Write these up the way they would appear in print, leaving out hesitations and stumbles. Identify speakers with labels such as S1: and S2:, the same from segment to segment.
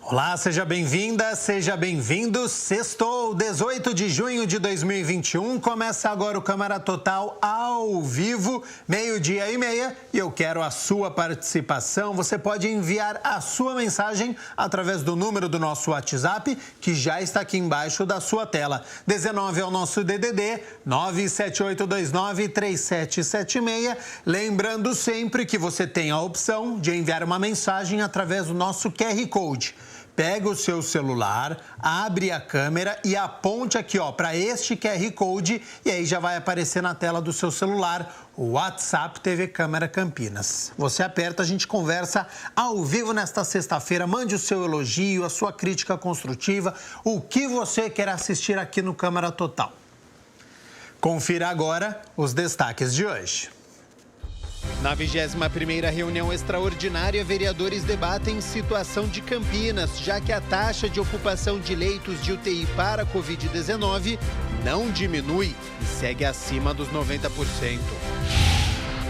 S1: Olá, seja bem-vinda, seja bem-vindo. Sextou, 18 de junho de 2021. Começa agora o Câmara Total ao vivo, 12:30. E eu quero a sua participação. Você pode enviar a sua mensagem através do número do nosso WhatsApp, que já está aqui embaixo da sua tela. 19 é o nosso DDD, 978293776. Lembrando sempre que você tem a opção de enviar uma mensagem através do nosso QR Code. Pega o seu celular, abre a câmera e aponte aqui, para este QR Code e aí já vai aparecer na tela do seu celular o WhatsApp TV Câmara Campinas. Você aperta, a gente conversa ao vivo nesta sexta-feira. Mande o seu elogio, a sua crítica construtiva, o que você quer assistir aqui no Câmara Total. Confira agora os destaques de hoje. Na 21ª reunião extraordinária, vereadores debatem situação de Campinas, já que a taxa de ocupação de leitos de UTI para a Covid-19 não diminui e segue acima dos 90%.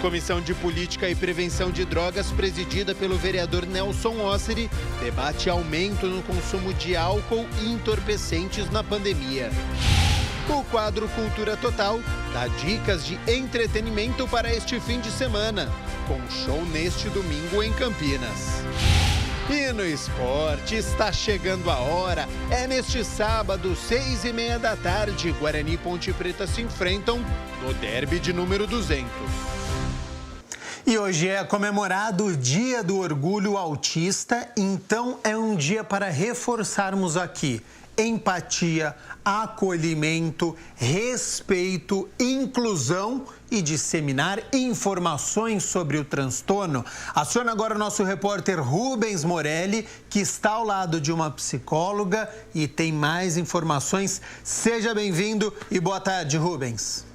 S1: Comissão de Política e Prevenção de Drogas, presidida pelo vereador Nelson Osseri, debate aumento no consumo de álcool e entorpecentes na pandemia. O quadro Cultura Total dá dicas de entretenimento para este fim de semana, com show neste domingo em Campinas. E no esporte, está chegando a hora. É neste sábado, 6:30 da tarde, Guarani e Ponte Preta se enfrentam no derby de número 200. E hoje é comemorado o Dia do Orgulho Autista, então é um dia para reforçarmos aqui empatia, acolhimento, respeito, inclusão e disseminar informações sobre o transtorno. Aciona agora o nosso repórter Rubens Morelli, que está ao lado de uma psicóloga e tem mais informações. Seja bem-vindo e boa tarde, Rubens.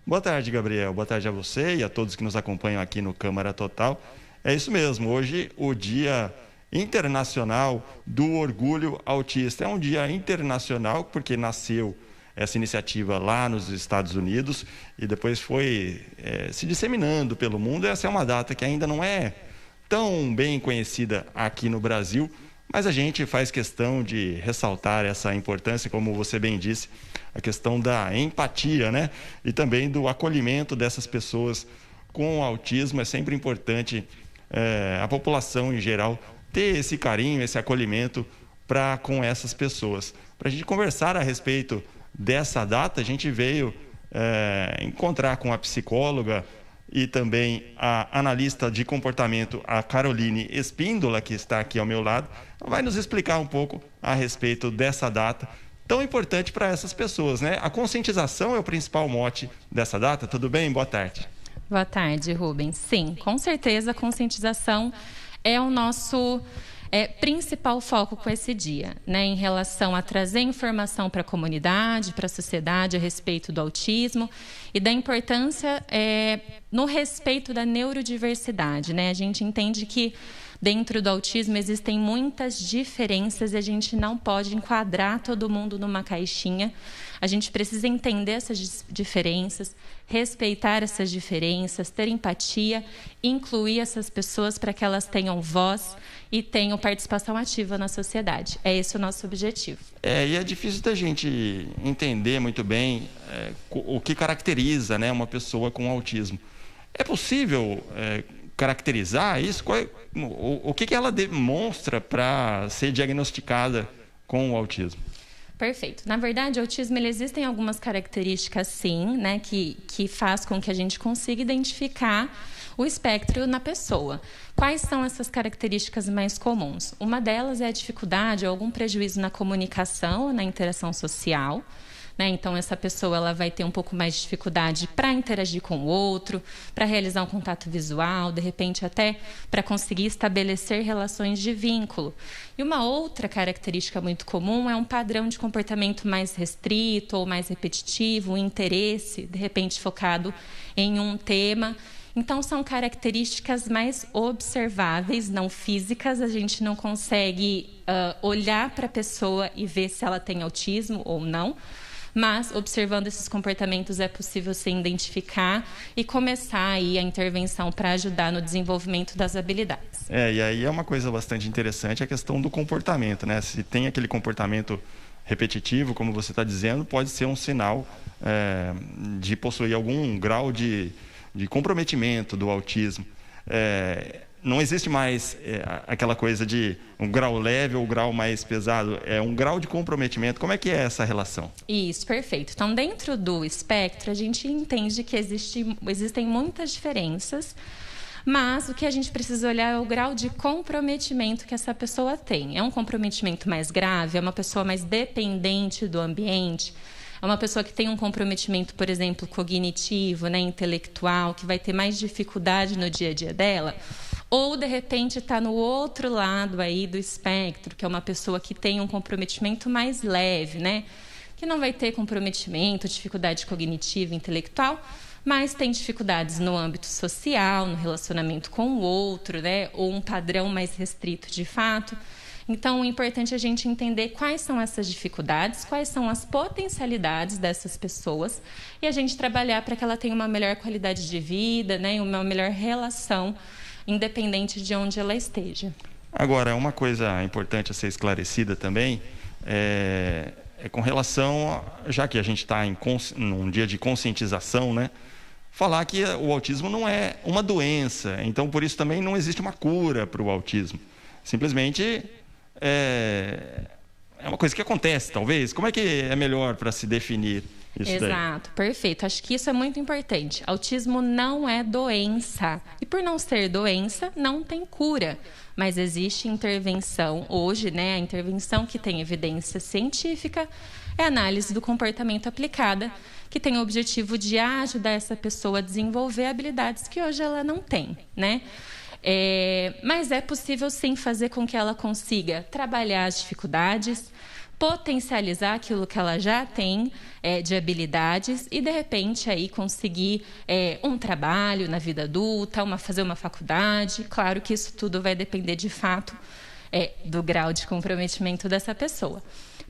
S2: Boa tarde, Gabriel. Boa tarde a você e a todos que nos acompanham aqui no Câmara Total. É isso mesmo, hoje o Dia Internacional do Orgulho Autista. É um dia internacional porque nasceu essa iniciativa lá nos Estados Unidos e depois foi se disseminando pelo mundo. Essa é uma data que ainda não é tão bem conhecida aqui no Brasil, mas a gente faz questão de ressaltar essa importância, como você bem disse, a questão da empatia, né? E também do acolhimento dessas pessoas com autismo. É sempre importante a população em geral ter esse carinho, esse acolhimento para com essas pessoas. Para a gente conversar a respeito dessa data, a gente veio encontrar com a psicóloga e também a analista de comportamento, a Caroline Espíndola, que está aqui ao meu lado. Vai nos explicar um pouco a respeito dessa data tão importante para essas pessoas, né? A conscientização é o principal mote dessa data. Tudo bem? Boa tarde.
S3: Boa tarde, Rubens. Sim, com certeza a conscientização é o nosso principal foco com esse dia, né, em relação a trazer informação para a comunidade, para a sociedade a respeito do autismo e da importância no respeito da neurodiversidade, né? A gente entende que dentro do autismo existem muitas diferenças e a gente não pode enquadrar todo mundo numa caixinha. A gente precisa entender essas diferenças, respeitar essas diferenças, ter empatia, incluir essas pessoas para que elas tenham voz e tenham participação ativa na sociedade. É esse o nosso objetivo.
S2: E é difícil da gente entender muito bem o que caracteriza, né, uma pessoa com autismo. É possível caracterizar isso? O que ela demonstra para ser diagnosticada com o autismo?
S3: Perfeito. Na verdade, o autismo, existem algumas características, sim, né, que faz com que a gente consiga identificar o espectro na pessoa. Quais são essas características mais comuns? Uma delas é a dificuldade ou algum prejuízo na comunicação, na interação social. Então, essa pessoa ela vai ter um pouco mais de dificuldade para interagir com o outro, para realizar um contato visual, de repente até para conseguir estabelecer relações de vínculo. E uma outra característica muito comum é um padrão de comportamento mais restrito ou mais repetitivo, um interesse, de repente focado em um tema. Então, são características mais observáveis, não físicas. A gente não consegue olhar para a pessoa e ver se ela tem autismo ou não, mas observando esses comportamentos é possível sim identificar e começar aí a intervenção para ajudar no desenvolvimento das habilidades.
S2: E aí é uma coisa bastante interessante a questão do comportamento, né? Se tem aquele comportamento repetitivo, como você está dizendo, pode ser um sinal de possuir algum grau de comprometimento do autismo. Não existe mais aquela coisa de um grau leve ou grau mais pesado, é um grau de comprometimento. Como é que é essa relação?
S3: Isso, perfeito. Então, dentro do espectro, a gente entende que existem muitas diferenças, mas o que a gente precisa olhar é o grau de comprometimento que essa pessoa tem. É um comprometimento mais grave? É uma pessoa mais dependente do ambiente? É uma pessoa que tem um comprometimento, por exemplo, cognitivo, né, intelectual, que vai ter mais dificuldade no dia a dia dela? Ou, de repente, está no outro lado aí do espectro, que é uma pessoa que tem um comprometimento mais leve, né? Que não vai ter comprometimento, dificuldade cognitiva, intelectual, mas tem dificuldades no âmbito social, no relacionamento com o outro, né? Ou um padrão mais restrito de fato. Então, é importante a gente entender quais são essas dificuldades, quais são as potencialidades dessas pessoas e a gente trabalhar para que ela tenha uma melhor qualidade de vida, né? E uma melhor relação, independente de onde ela esteja.
S2: Agora, uma coisa importante a ser esclarecida também é com relação, já que a gente está num dia de conscientização, né? Falar que o autismo não é uma doença, então por isso também não existe uma cura para o autismo. Simplesmente é uma coisa que acontece, talvez. Como é que é melhor para se definir isso daí?
S3: Exato, perfeito. Acho que isso é muito importante. Autismo não é doença. E por não ser doença, não tem cura. Mas existe intervenção hoje, né? A intervenção que tem evidência científica é a análise do comportamento aplicada, que tem o objetivo de ajudar essa pessoa a desenvolver habilidades que hoje ela não tem, né? Mas é possível sim fazer com que ela consiga trabalhar as dificuldades, potencializar aquilo que ela já tem de habilidades e, de repente, aí conseguir um trabalho na vida adulta, fazer uma faculdade. Claro que isso tudo vai depender, de fato, do grau de comprometimento dessa pessoa.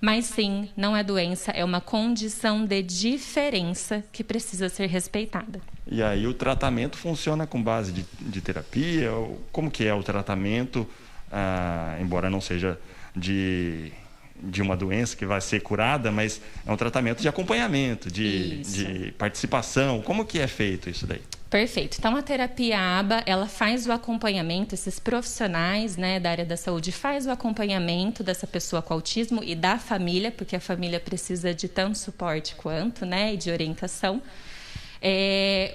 S3: Mas, sim, não é doença, é uma condição de diferença que precisa ser respeitada.
S2: E aí o tratamento funciona com base de terapia? Como que é o tratamento, embora não seja de uma doença que vai ser curada, mas é um tratamento de acompanhamento, de participação. Como que é feito isso daí?
S3: Perfeito. Então, a terapia ABA, ela faz o acompanhamento, esses profissionais, né, da área da saúde, faz o acompanhamento dessa pessoa com autismo e da família, porque a família precisa de tanto suporte quanto, né, e de orientação,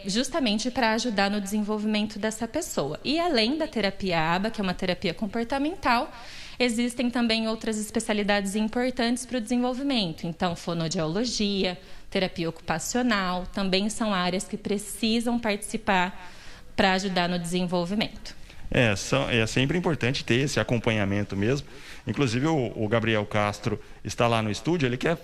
S3: justamente para ajudar no desenvolvimento dessa pessoa. E além da terapia ABA, que é uma terapia comportamental, existem também outras especialidades importantes para o desenvolvimento. Então, fonoaudiologia, terapia ocupacional, também são áreas que precisam participar para ajudar no desenvolvimento.
S2: É sempre importante ter esse acompanhamento mesmo. Inclusive, o Gabriel Castro está lá no estúdio, ele quer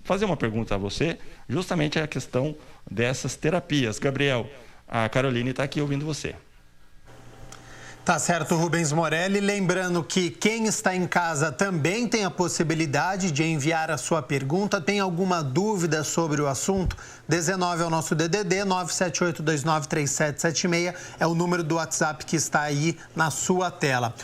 S2: fazer uma pergunta a você, justamente a questão dessas terapias. Gabriel, a Caroline está aqui ouvindo você.
S4: Tá certo, Rubens Morelli. Lembrando que quem está em casa também tem a possibilidade de enviar a sua pergunta. Tem alguma dúvida sobre o assunto? 19 é o nosso DDD, 978293776 é o número do WhatsApp que está aí na sua tela.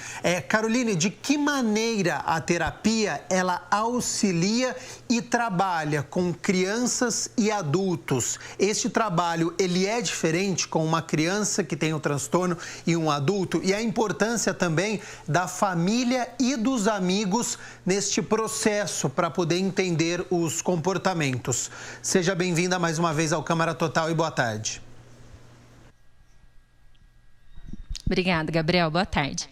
S4: Caroline, de que maneira a terapia ela auxilia e trabalha com crianças e adultos? Este trabalho, ele é diferente com uma criança que tem o transtorno e um adulto? E a importância também da família e dos amigos neste processo para poder entender os comportamentos. Seja bem-vinda mais uma vez ao Câmara Total e boa tarde.
S3: Obrigada, Gabriel. Boa tarde.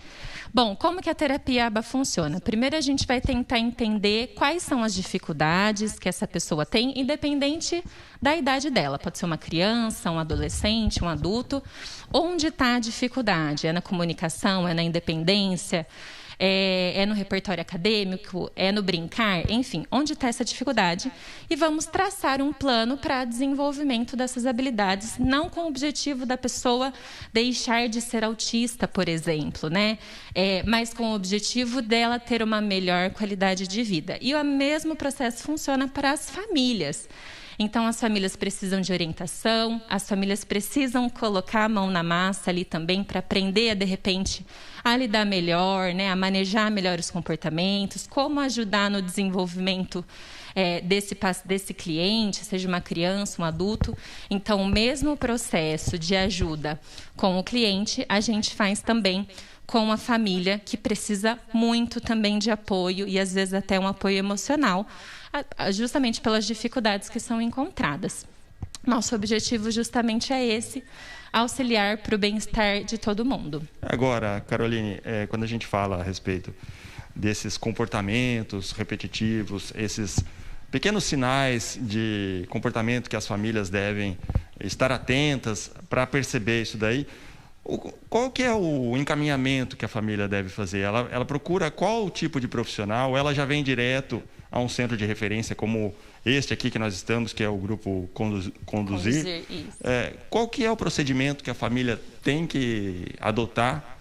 S3: Bom, como que a terapia ABA funciona? Primeiro a gente vai tentar entender quais são as dificuldades que essa pessoa tem, independente da idade dela. Pode ser uma criança, um adolescente, um adulto. Onde está a dificuldade? É na comunicação? É na independência? é no repertório acadêmico, é no brincar, enfim, onde está essa dificuldade. E vamos traçar um plano para desenvolvimento dessas habilidades, não com o objetivo da pessoa deixar de ser autista, por exemplo, né? Mas com o objetivo dela ter uma melhor qualidade de vida. E o mesmo processo funciona para as famílias. Então, as famílias precisam de orientação, as famílias precisam colocar a mão na massa ali também para aprender, de repente, a lidar melhor, né, a manejar melhor os comportamentos, como ajudar no desenvolvimento desse cliente, seja uma criança, um adulto. Então, o mesmo processo de ajuda com o cliente, a gente faz também com a família, que precisa muito também de apoio e, às vezes, até um apoio emocional, justamente pelas dificuldades que são encontradas. Nosso objetivo justamente é esse, auxiliar para o bem-estar de todo mundo.
S2: Agora, Caroline, quando a gente fala a respeito desses comportamentos repetitivos, esses pequenos sinais de comportamento que as famílias devem estar atentas para perceber isso daí, qual que é o encaminhamento que a família deve fazer? Ela procura qual tipo de profissional? Ela já vem direto a um centro de referência como este aqui que nós estamos, que é o grupo Conduzir. Qual que é o procedimento que a família tem que adotar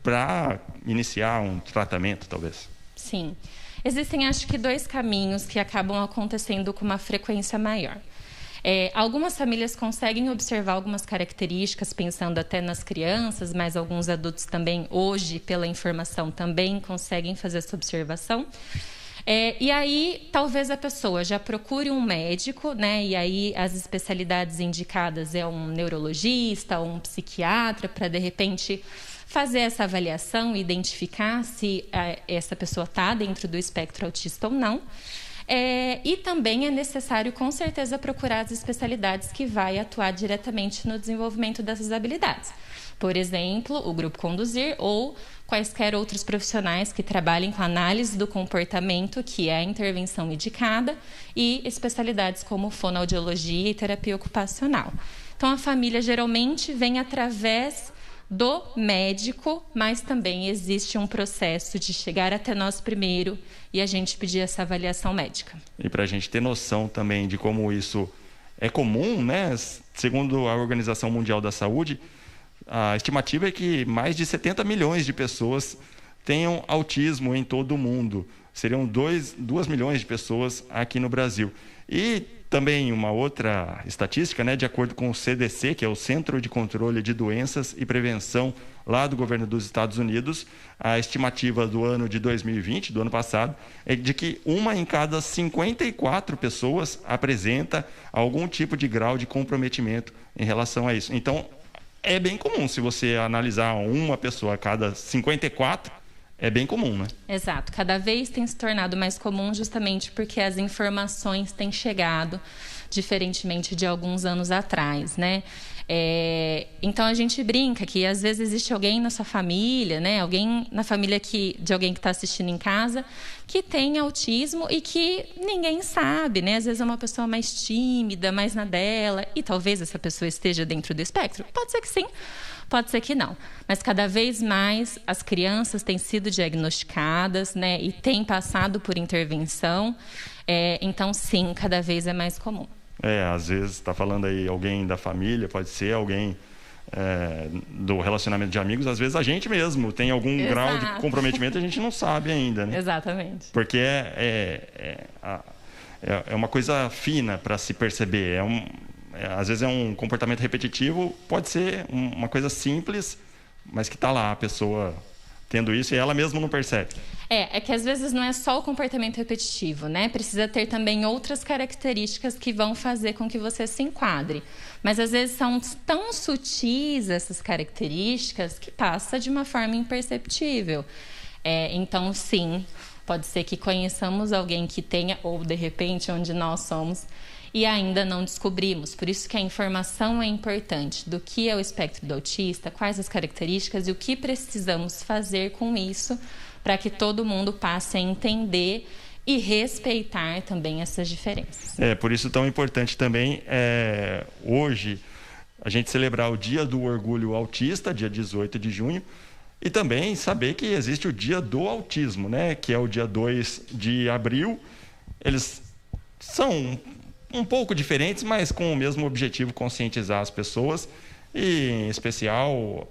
S2: para iniciar um tratamento, talvez?
S3: Sim. Existem, acho que, 2 caminhos que acabam acontecendo com uma frequência maior. Algumas famílias conseguem observar algumas características, pensando até nas crianças, mas alguns adultos também, hoje, pela informação, também conseguem fazer essa observação. E aí, talvez a pessoa já procure um médico, né? E aí, as especialidades indicadas é um neurologista ou um psiquiatra, para, de repente, fazer essa avaliação e identificar se essa pessoa está dentro do espectro autista ou não. E também é necessário, com certeza, procurar as especialidades que vai atuar diretamente no desenvolvimento dessas habilidades. Por exemplo, o Grupo Conduzir ou quaisquer outros profissionais que trabalhem com análise do comportamento, que é a intervenção indicada, e especialidades como fonoaudiologia e terapia ocupacional. Então, a família geralmente vem através do médico, mas também existe um processo de chegar até nós primeiro e a gente pedir essa avaliação médica.
S2: E para a gente ter noção também de como isso é comum, né? Segundo a Organização Mundial da Saúde, a estimativa é que mais de 70 milhões de pessoas tenham autismo em todo o mundo. Seriam 2 milhões de pessoas aqui no Brasil. E também uma outra estatística, né, de acordo com o CDC, que é o Centro de Controle de Doenças e Prevenção lá do governo dos Estados Unidos, a estimativa do ano de 2020, do ano passado, é de que 1 em cada 54 pessoas apresenta algum tipo de grau de comprometimento em relação a isso. Então, é bem comum, se você analisar uma pessoa a cada 54, é bem comum, né?
S3: Exato. Cada vez tem se tornado mais comum justamente porque as informações têm chegado, diferentemente de alguns anos atrás, né? Então, a gente brinca que, às vezes, existe alguém na sua família, né? Alguém na família de alguém que está assistindo em casa, que tem autismo e que ninguém sabe, né? Às vezes é uma pessoa mais tímida, mais na dela, e talvez essa pessoa esteja dentro do espectro. Pode ser que sim, pode ser que não. Mas cada vez mais as crianças têm sido diagnosticadas, né? E têm passado por intervenção. Então, sim, cada vez é mais comum.
S2: Às vezes está falando aí alguém da família, pode ser alguém do relacionamento de amigos, às vezes a gente mesmo tem algum grau de comprometimento e a gente não sabe ainda, né?
S3: Exatamente.
S2: Porque é uma coisa fina para se perceber. Às vezes é um comportamento repetitivo, pode ser uma coisa simples, mas que está lá a pessoa tendo isso e ela mesma não percebe.
S3: É que às vezes não é só o comportamento repetitivo, né? Precisa ter também outras características que vão fazer com que você se enquadre. Mas às vezes são tão sutis essas características que passa de uma forma imperceptível. Então, sim, pode ser que conheçamos alguém que tenha, ou de repente onde nós somos, e ainda não descobrimos. Por isso que a informação é importante do que é o espectro do autista, quais as características e o que precisamos fazer com isso para que todo mundo passe a entender e respeitar também essas diferenças.
S2: Por isso tão importante também hoje a gente celebrar o Dia do Orgulho Autista, dia 18 de junho, E também saber que existe o Dia do Autismo, né? Que é o dia 2 de abril. Eles são um pouco diferentes, mas com o mesmo objetivo, conscientizar as pessoas, e em especial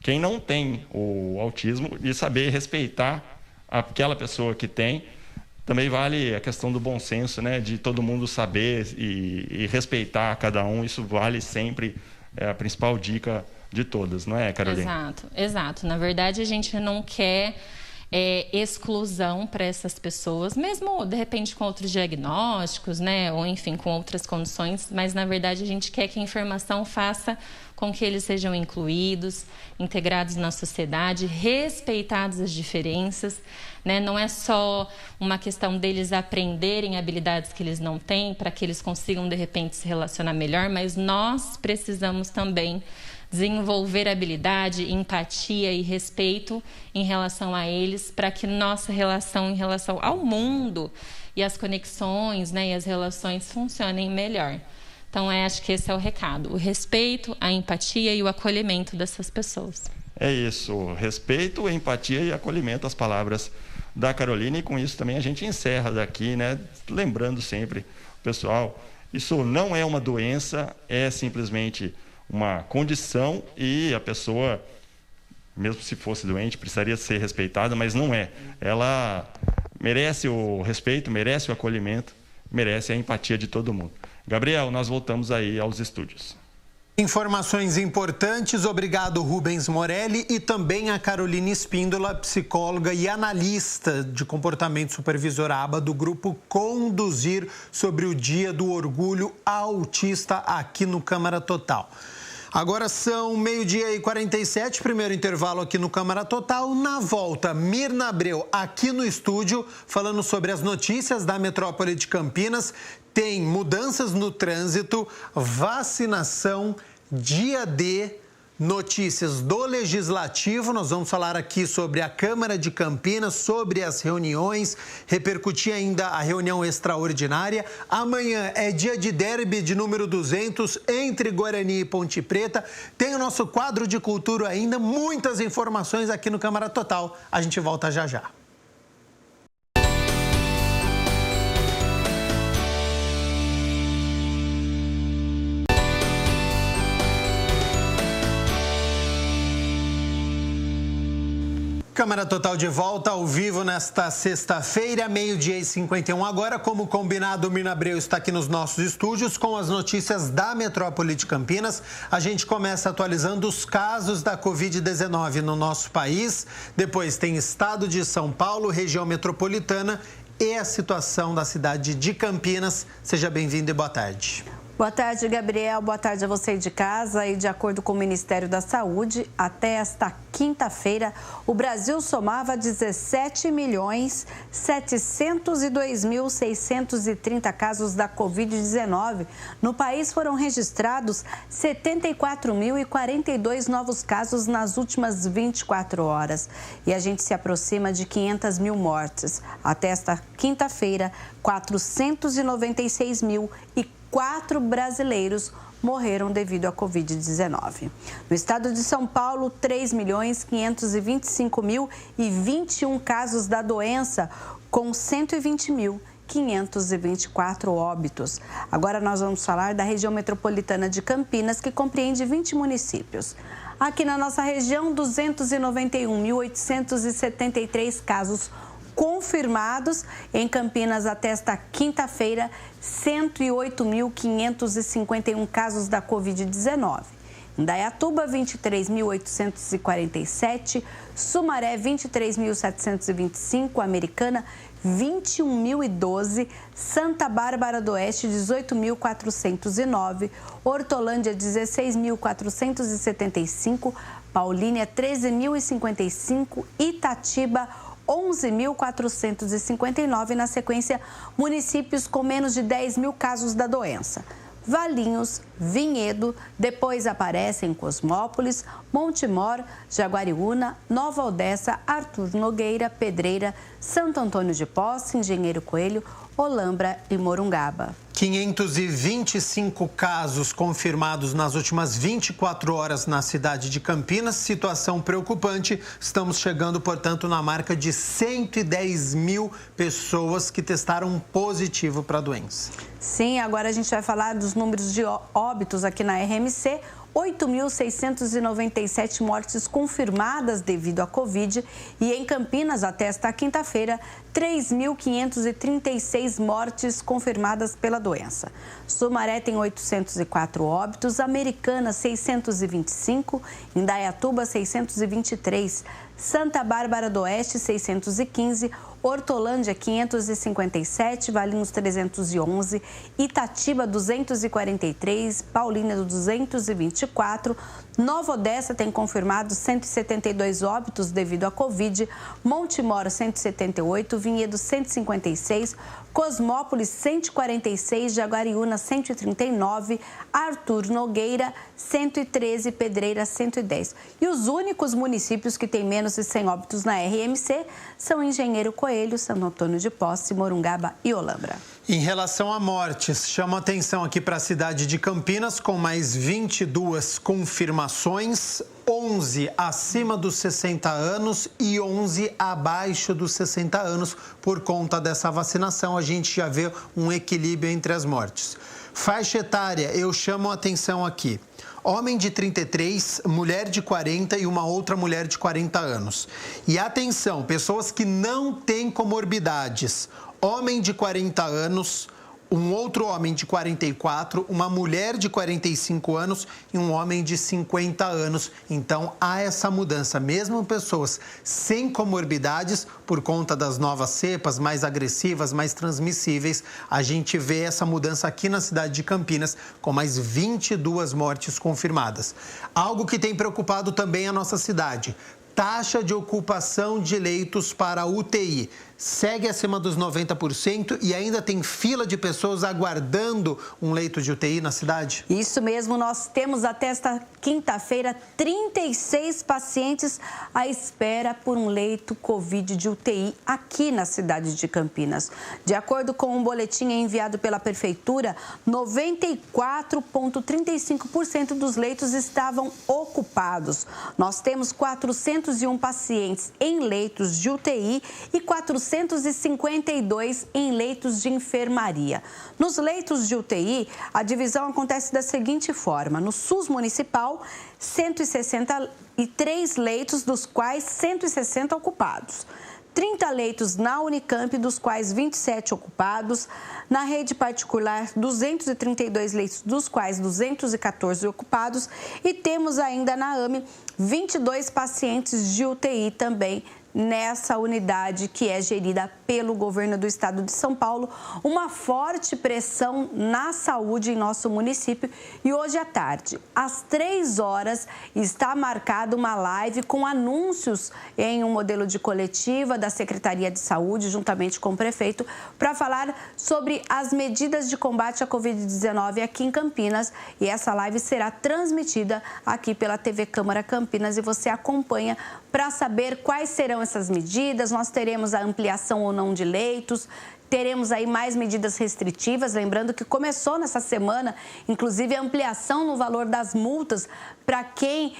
S2: quem não tem o autismo, e saber respeitar aquela pessoa que tem. Também vale a questão do bom senso, né? De todo mundo saber e respeitar cada um. Isso vale sempre, a principal dica de todas, não é, Carolina?
S3: Exato. Na verdade, a gente não quer exclusão para essas pessoas, mesmo de repente com outros diagnósticos, né? Ou enfim, com outras condições, mas na verdade a gente quer que a informação faça com que eles sejam incluídos, integrados na sociedade, respeitadas as diferenças, né? Não é só uma questão deles aprenderem habilidades que eles não têm para que eles consigam de repente se relacionar melhor, mas nós precisamos também desenvolver habilidade, empatia e respeito em relação a eles, para que nossa relação em relação ao mundo e as conexões, né, e as relações funcionem melhor. Então, acho que esse é o recado: o respeito, a empatia e o acolhimento dessas pessoas.
S2: É isso, respeito, empatia e acolhimento, as palavras da Carolina. E com isso também a gente encerra daqui, né? Lembrando sempre, pessoal, isso não é uma doença, é simplesmente uma condição, e a pessoa, mesmo se fosse doente, precisaria ser respeitada, mas não é. Ela merece o respeito, merece o acolhimento, merece a empatia de todo mundo. Gabriel, nós voltamos aí aos estúdios.
S4: Informações importantes, obrigado Rubens Morelli, e também a Carolina Espíndola, psicóloga e analista de comportamento supervisora ABA do grupo Conduzir, sobre o Dia do Orgulho Autista aqui no Câmara Total. Agora são 12h47, primeiro intervalo aqui no Câmara Total. Na volta, Mirna Abreu aqui no estúdio, falando sobre as notícias da metrópole de Campinas. Tem mudanças no trânsito, vacinação, dia D, notícias do Legislativo. Nós vamos falar aqui sobre a Câmara de Campinas, sobre as reuniões, repercutir ainda a reunião extraordinária. Amanhã é dia de derby de número 200 entre Guarani e Ponte Preta. Tem o nosso quadro de cultura ainda, muitas informações aqui no Câmara Total. A gente volta já já. Câmara Total de volta ao vivo nesta sexta-feira, 12h51. Agora, como combinado, o Mirna Abreu está aqui nos nossos estúdios com as notícias da metrópole de Campinas. A gente começa atualizando os casos da Covid-19 no nosso país. Depois tem estado de São Paulo, região metropolitana e a situação da cidade de Campinas. Seja bem-vindo e boa tarde.
S5: Boa tarde, Gabriel. Boa tarde a você de casa. E de acordo com o Ministério da Saúde, até esta quinta-feira, o Brasil somava 17.702.630 casos da Covid-19. No país foram registrados 74.042 novos casos nas últimas 24 horas. E a gente se aproxima de 500 mil mortes. Até esta quinta-feira, 496.004 brasileiros morreram devido à Covid-19. No estado de São Paulo, 3.525.021 casos da doença, com 120.524 óbitos. Agora nós vamos falar da região metropolitana de Campinas, que compreende 20 municípios. Aqui na nossa região, 291.873 casos confirmados. Em Campinas, até esta quinta-feira, 108.551 casos da Covid-19. Indaiatuba, 23.847, Sumaré, 23.725, Americana, 21.012, Santa Bárbara do Oeste, 18.409, Hortolândia, 16.475, Paulínia, 13.055, Itatiba, 11.459, na sequência, municípios com menos de 10 mil casos da doença. Valinhos, Vinhedo, depois aparecem Cosmópolis, Montemor, Jaguariúna, Nova Odessa, Arthur Nogueira, Pedreira, Santo Antônio de Posse, Engenheiro Coelho, Olambra e Morungaba.
S4: 525 casos confirmados nas últimas 24 horas na cidade de Campinas. Situação preocupante. Estamos chegando, portanto, na marca de 110 mil pessoas que testaram positivo para a doença.
S5: Sim, agora a gente vai falar dos números de óbitos aqui na RMC. 8.697 mortes confirmadas devido à Covid e em Campinas, até esta quinta-feira, 3.536 mortes confirmadas pela doença. Sumaré tem 804 óbitos, Americana 625, Indaiatuba 623, Santa Bárbara do Oeste 615, Hortolândia 557, Valinhos 311, Itatiba 243, Paulínia 224, Nova Odessa tem confirmado 172 óbitos devido à Covid, Montemor 178, Vinhedo 156, Cosmópolis 146, Jaguariúna 139, Arthur Nogueira 113, Pedreira 110. E os únicos municípios que têm menos de 100 óbitos na RMC são Engenheiro Coelho, Santo Antônio de Posse, Morungaba e Olambra.
S4: Em relação a mortes, chama atenção aqui para a cidade de Campinas, com mais 22 confirmações, 11 acima dos 60 anos e 11 abaixo dos 60 anos. Por conta dessa vacinação, a gente já vê um equilíbrio entre as mortes. Faixa etária, eu chamo a atenção aqui. Homem de 33, mulher de 40 e uma outra mulher de 40 anos. E atenção, pessoas que não têm comorbidades. Homem de 40 anos, um outro homem de 44, uma mulher de 45 anos e um homem de 50 anos. Então, há essa mudança. Mesmo pessoas sem comorbidades, por conta das novas cepas mais agressivas, mais transmissíveis, a gente vê essa mudança aqui na cidade de Campinas, com mais 22 mortes confirmadas. Algo que tem preocupado também a nossa cidade. Taxa de ocupação de leitos para UTI segue acima dos 90% e ainda tem fila de pessoas aguardando um leito de UTI na cidade?
S5: Isso mesmo, nós temos até esta quinta-feira 36 pacientes à espera por um leito Covid de UTI aqui na cidade de Campinas. De acordo com um boletim enviado pela Prefeitura, 94,35% dos leitos estavam ocupados. Nós temos 401 pacientes em leitos de UTI e 452 em leitos de enfermaria. Nos leitos de UTI, a divisão acontece da seguinte forma: no SUS municipal, 163 leitos, dos quais 160 ocupados. 30 leitos na Unicamp, dos quais 27 ocupados. Na rede particular, 232 leitos, dos quais 214 ocupados. E temos ainda na AME 22 pacientes de UTI também nessa unidade que é gerida pelo governo do estado de São Paulo. Uma forte pressão na saúde em nosso município. E hoje à tarde, às 3 horas, está marcada uma live com anúncios em um modelo de coletiva da Secretaria de Saúde, juntamente com o prefeito, para falar sobre as medidas de combate à Covid-19 aqui em Campinas. E essa live será transmitida aqui pela TV Câmara Campinas e você acompanha para saber quais serão essas medidas. Nós teremos a ampliação ou não de leitos, teremos aí mais medidas restritivas, lembrando que começou nessa semana, inclusive a ampliação no valor das multas para quem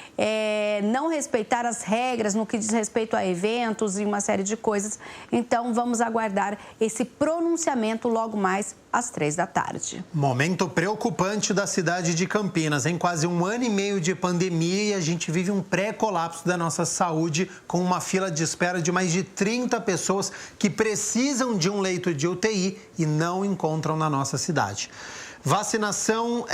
S5: não respeitar as regras no que diz respeito a eventos e uma série de coisas. Então, vamos aguardar esse pronunciamento logo mais às 3 da tarde.
S4: Momento preocupante da cidade de Campinas. Em quase um ano e meio de pandemia e a gente vive um pré-colapso da nossa saúde com uma fila de espera de mais de 30 pessoas que precisam de um leito de UTI e não encontram na nossa cidade. Vacinação,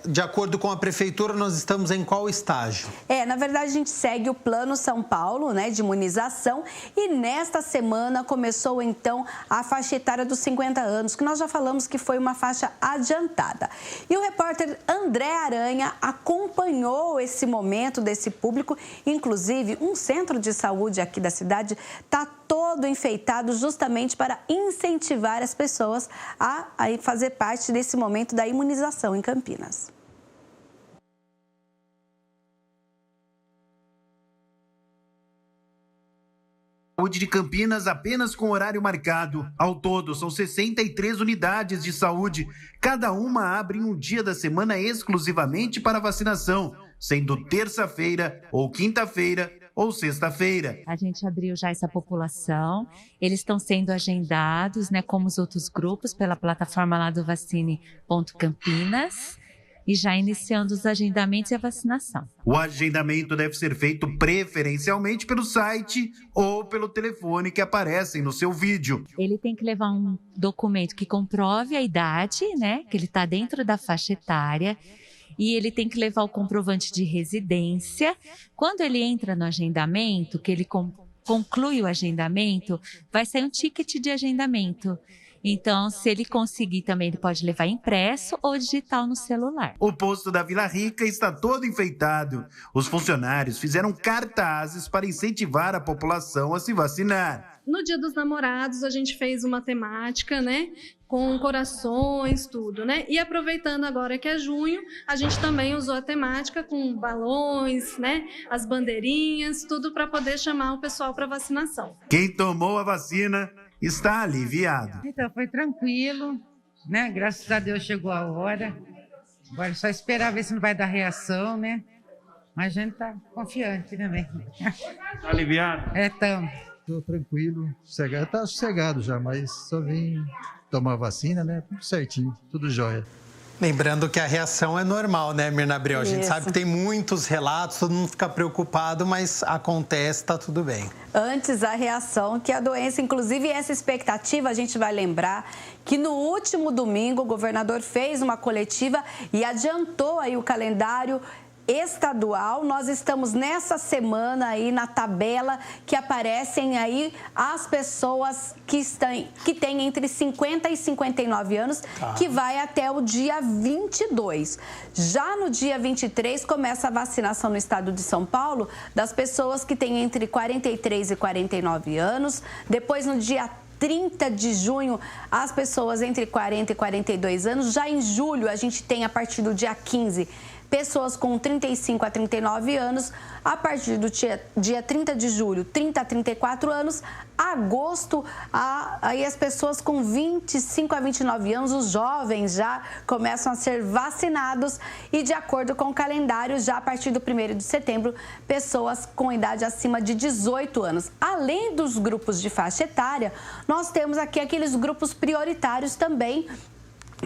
S4: de acordo com a Prefeitura, nós estamos em qual estágio?
S5: Na verdade, a gente segue o Plano São Paulo, de imunização, e nesta semana começou, então, a faixa etária dos 50 anos, que nós já falamos que foi uma faixa adiantada. E o repórter André Aranha acompanhou esse momento desse público, inclusive um centro de saúde aqui da cidade está todo enfeitado justamente para incentivar as pessoas a fazer parte desse momento da imunização em Campinas.
S6: Saúde de Campinas apenas com horário marcado. Ao todo, são 63 unidades de saúde. Cada uma abre em um dia da semana exclusivamente para vacinação, sendo terça-feira ou quinta-feira ou sexta-feira.
S7: A gente abriu já essa população, eles estão sendo agendados, né, como os outros grupos, pela plataforma lá do Vacine.Campinas. E já iniciando os agendamentos e a vacinação.
S6: O agendamento deve ser feito preferencialmente pelo site ou pelo telefone que aparecem no seu vídeo.
S7: Ele tem que levar um documento que comprove a idade, né? Que ele está dentro da faixa etária. E ele tem que levar o comprovante de residência. Quando ele entra no agendamento, que ele conclui o agendamento, vai sair um ticket de agendamento. Então, se ele conseguir também, ele pode levar impresso ou digital no celular.
S6: O posto da Vila Rica está todo enfeitado. Os funcionários fizeram cartazes para incentivar a população a se vacinar.
S8: No Dia dos Namorados, a gente fez uma temática, né? Com corações, tudo, né? E aproveitando agora que é junho, a gente também usou a temática com balões, né? As bandeirinhas, tudo para poder chamar o pessoal para vacinação.
S6: Quem tomou a vacina está aliviado.
S9: Então, foi tranquilo, né? Graças a Deus chegou a hora. Agora é só esperar ver se não vai dar reação, né? Mas a gente tá confiante também.
S2: Tá aliviado?
S9: Estamos.
S10: Estou tranquilo, sossegado. Tá sossegado já, mas só vim tomar vacina, né? Tudo certinho, tudo jóia.
S4: Lembrando que a reação é normal, né, Mirna Abreu? A gente sabe que tem muitos relatos, todo mundo fica preocupado, mas acontece, tá tudo bem.
S5: Antes a reação, que a doença, inclusive essa expectativa, a gente vai lembrar que no último domingo o governador fez uma coletiva e adiantou aí o calendário estadual. Nós estamos nessa semana aí na tabela que aparecem aí as pessoas que têm entre 50 e 59 anos, que vai até o dia 22. Já no dia 23 começa a vacinação no estado de São Paulo das pessoas que têm entre 43 e 49 anos. Depois, no dia 30 de junho, as pessoas entre 40 e 42 anos. Já em julho, a gente tem, a partir do dia 15, pessoas com 35 a 39 anos, a partir do dia 30 de julho, 30 a 34 anos, agosto, aí as pessoas com 25 a 29 anos, os jovens já começam a ser vacinados e, de acordo com o calendário, já a partir do 1º de setembro, pessoas com idade acima de 18 anos. Além dos grupos de faixa etária, nós temos aqui aqueles grupos prioritários também,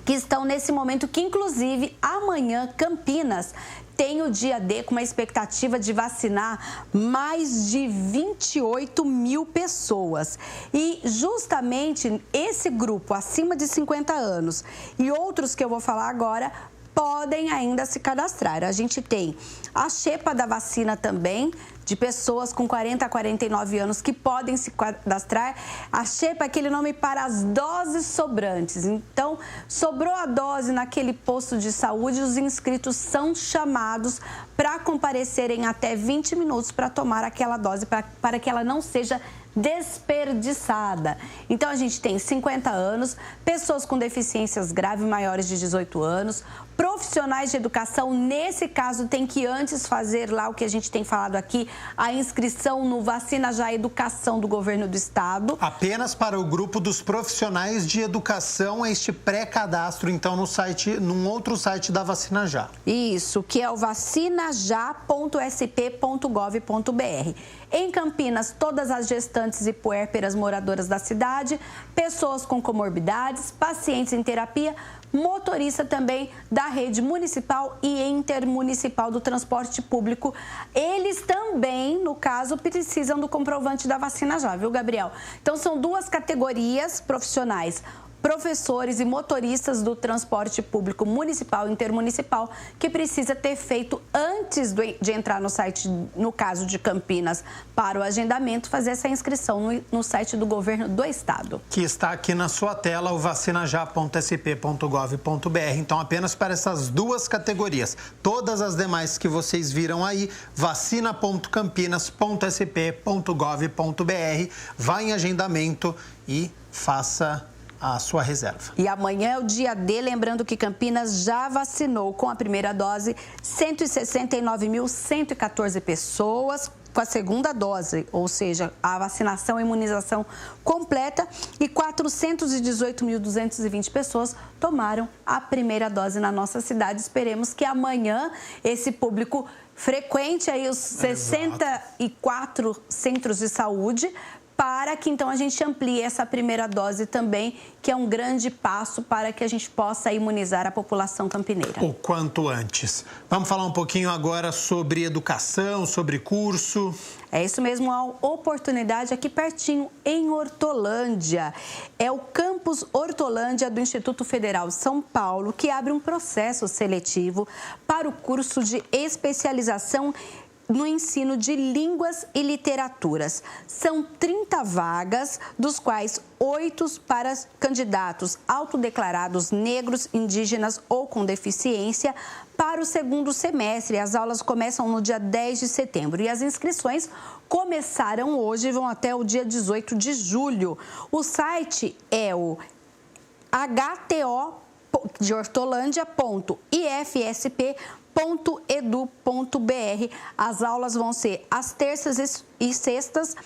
S5: que estão nesse momento, que inclusive amanhã Campinas tem o dia D com uma expectativa de vacinar mais de 28 mil pessoas. E justamente esse grupo acima de 50 anos e outros que eu vou falar agora podem ainda se cadastrar. A gente tem a xepa da vacina também, de pessoas com 40 a 49 anos que podem se cadastrar. A xepa é aquele nome para as doses sobrantes. Então, sobrou a dose naquele posto de saúde, os inscritos são chamados para comparecerem até 20 minutos para tomar aquela dose, para que ela não seja desperdiçada. Então, a gente tem 50 anos, pessoas com deficiências graves maiores de 18 anos, profissionais de educação, nesse caso, tem que antes fazer lá o que a gente tem falado aqui, a inscrição no Vacina Já Educação do Governo do Estado.
S4: Apenas para o grupo dos profissionais de educação, este pré-cadastro, então, no site, num outro site da Vacina Já.
S5: Isso, que é o vacinajá.sp.gov.br. Em Campinas, todas as gestantes e puérperas moradoras da cidade, pessoas com comorbidades, pacientes em terapia, motorista também da rede municipal e intermunicipal do transporte público. Eles também, no caso, precisam do comprovante da Vacina Já, viu, Gabriel? Então, são duas categorias profissionais: professores e motoristas do transporte público municipal e intermunicipal, que precisa ter feito antes de entrar no site, no caso de Campinas, para o agendamento, fazer essa inscrição no site do governo do estado.
S4: Que está aqui na sua tela, o vacinajá.sp.gov.br. Então, apenas para essas duas categorias. Todas as demais que vocês viram aí, vacina.campinas.sp.gov.br. Vá em agendamento e faça a sua reserva.
S5: E amanhã é o dia D, lembrando que Campinas já vacinou com a primeira dose 169.114 pessoas. com a segunda dose, ou seja, a vacinação e imunização completa, e 418.220 pessoas tomaram a primeira dose na nossa cidade. Esperemos que amanhã esse público frequente aí os 64 centros de saúde, para que então a gente amplie essa primeira dose também, que é um grande passo para que a gente possa imunizar a população campineira.
S4: O quanto antes. Vamos falar um pouquinho agora sobre educação, sobre curso.
S5: É isso mesmo, uma oportunidade aqui pertinho, em Hortolândia. É o Campus Hortolândia do Instituto Federal de São Paulo, que abre um processo seletivo para o curso de especialização no ensino de línguas e literaturas. São 30 vagas, dos quais 8 para candidatos autodeclarados negros, indígenas ou com deficiência para o segundo semestre. As aulas começam no dia 10 de setembro e as inscrições começaram hoje e vão até o dia 18 de julho. O site é o hto de hortolândia.ifsp.edu.br. As aulas vão ser às terças e sextas,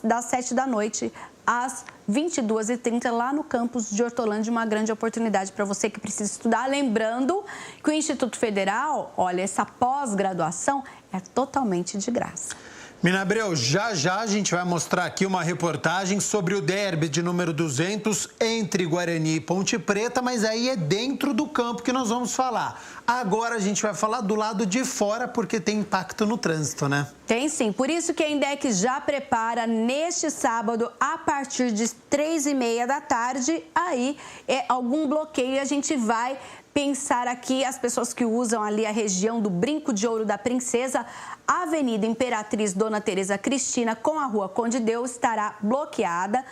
S5: das 7 da noite às 22h30, lá no campus de Hortolândia. Uma grande oportunidade para você que precisa estudar. Lembrando que o Instituto Federal, olha, essa pós-graduação é totalmente de graça.
S4: Mina Abreu, já a gente vai mostrar aqui uma reportagem sobre o derby de número 200 entre Guarani e Ponte Preta, mas aí é dentro do campo que nós vamos falar. Agora a gente vai falar do lado de fora, porque tem impacto no trânsito, né?
S5: Tem sim, por isso que a INDEC já prepara neste sábado, a partir de 3h30 da tarde, aí é algum bloqueio e a gente vai pensar aqui as pessoas que usam ali a região do Brinco de Ouro da Princesa. A Avenida Imperatriz Dona Teresa Cristina com a Rua Conde Deus estará bloqueada.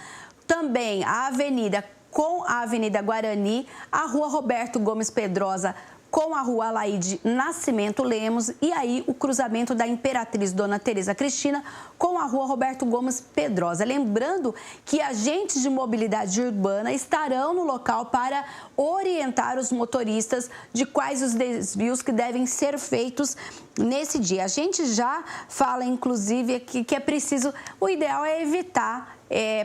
S5: Também a avenida com a Avenida Guarani, a Rua Roberto Gomes Pedrosa com a Rua Alaide Nascimento Lemos e aí o cruzamento da Imperatriz Dona Teresa Cristina com a Rua Roberto Gomes Pedrosa. Lembrando que agentes de mobilidade urbana estarão no local para orientar os motoristas de quais os desvios que devem ser feitos nesse dia. A gente já fala, inclusive, aqui que é preciso, o ideal é evitar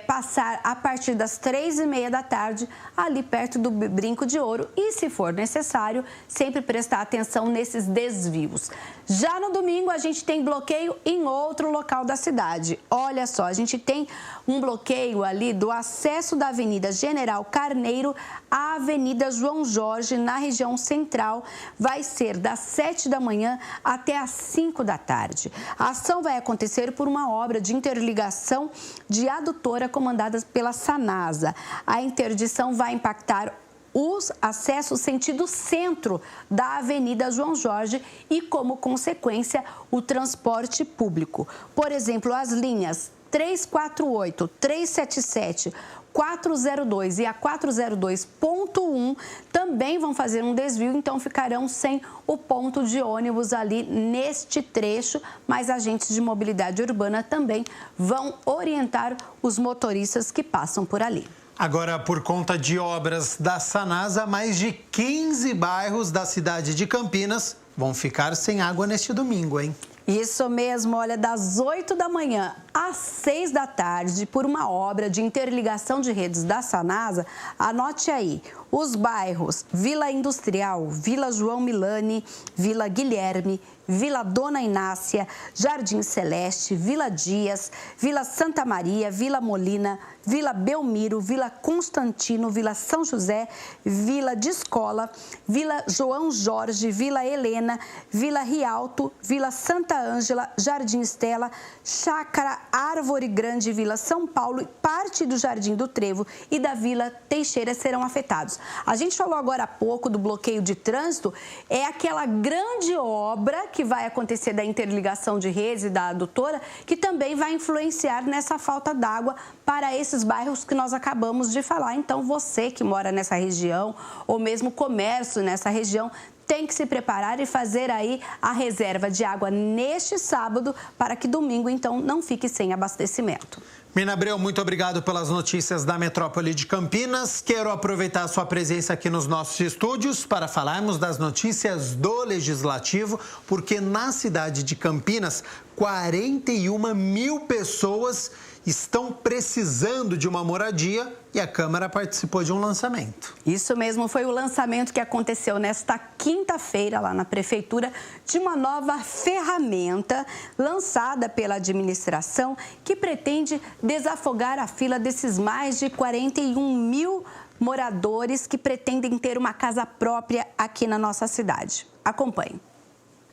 S5: passar a partir das 3h30 da tarde ali perto do Brinco de Ouro e, se for necessário, sempre prestar atenção nesses desvios. Já no domingo, a gente tem bloqueio em outro local da cidade. Olha só, a gente tem um bloqueio ali do acesso da Avenida General Carneiro à Avenida João Jorge, na região central. Vai ser das 7 da manhã até às 5 da tarde. A ação vai acontecer por uma obra de interligação de adutora comandada pela Sanasa. A interdição vai impactar os acessos sentido centro da Avenida João Jorge e, como consequência, o transporte público. Por exemplo, as linhas 348, 377, 402 e a 402.1 também vão fazer um desvio, então ficarão sem o ponto de ônibus ali neste trecho, mas agentes de mobilidade urbana também vão orientar os motoristas que passam por ali.
S4: Agora, por conta de obras da Sanasa, mais de 15 bairros da cidade de Campinas vão ficar sem água neste domingo, hein?
S5: Isso mesmo, olha, das 8 da manhã às 6 da tarde, por uma obra de interligação de redes da Sanasa, anote aí, os bairros Vila Industrial, Vila João Milani, Vila Guilherme, Vila Dona Inácia, Jardim Celeste, Vila Dias, Vila Santa Maria, Vila Molina, Vila Belmiro, Vila Constantino, Vila São José, Vila de Escola, Vila João Jorge, Vila Helena, Vila Rialto, Vila Santa Ângela, Jardim Estela, Chácara Árvore Grande, Vila São Paulo, parte do Jardim do Trevo e da Vila Teixeira serão afetados. A gente falou agora há pouco do bloqueio de trânsito, é aquela grande obra que vai acontecer da interligação de redes e da adutora, que também vai influenciar nessa falta d'água para esses bairros que nós acabamos de falar. Então, você que mora nessa região, ou mesmo comércio nessa região, tem que se preparar e fazer aí a reserva de água neste sábado para que domingo, então, não fique sem abastecimento.
S4: Mina Abreu, muito obrigado pelas notícias da metrópole de Campinas. Quero aproveitar a sua presença aqui nos nossos estúdios para falarmos das notícias do Legislativo, porque na cidade de Campinas, 41 mil pessoas estão precisando de uma moradia e a Câmara participou de um lançamento.
S5: Isso mesmo, foi o lançamento que aconteceu nesta quinta-feira lá na Prefeitura de uma nova ferramenta lançada pela administração que pretende desafogar a fila desses mais de 41 mil moradores que pretendem ter uma casa própria aqui na nossa cidade. Acompanhe.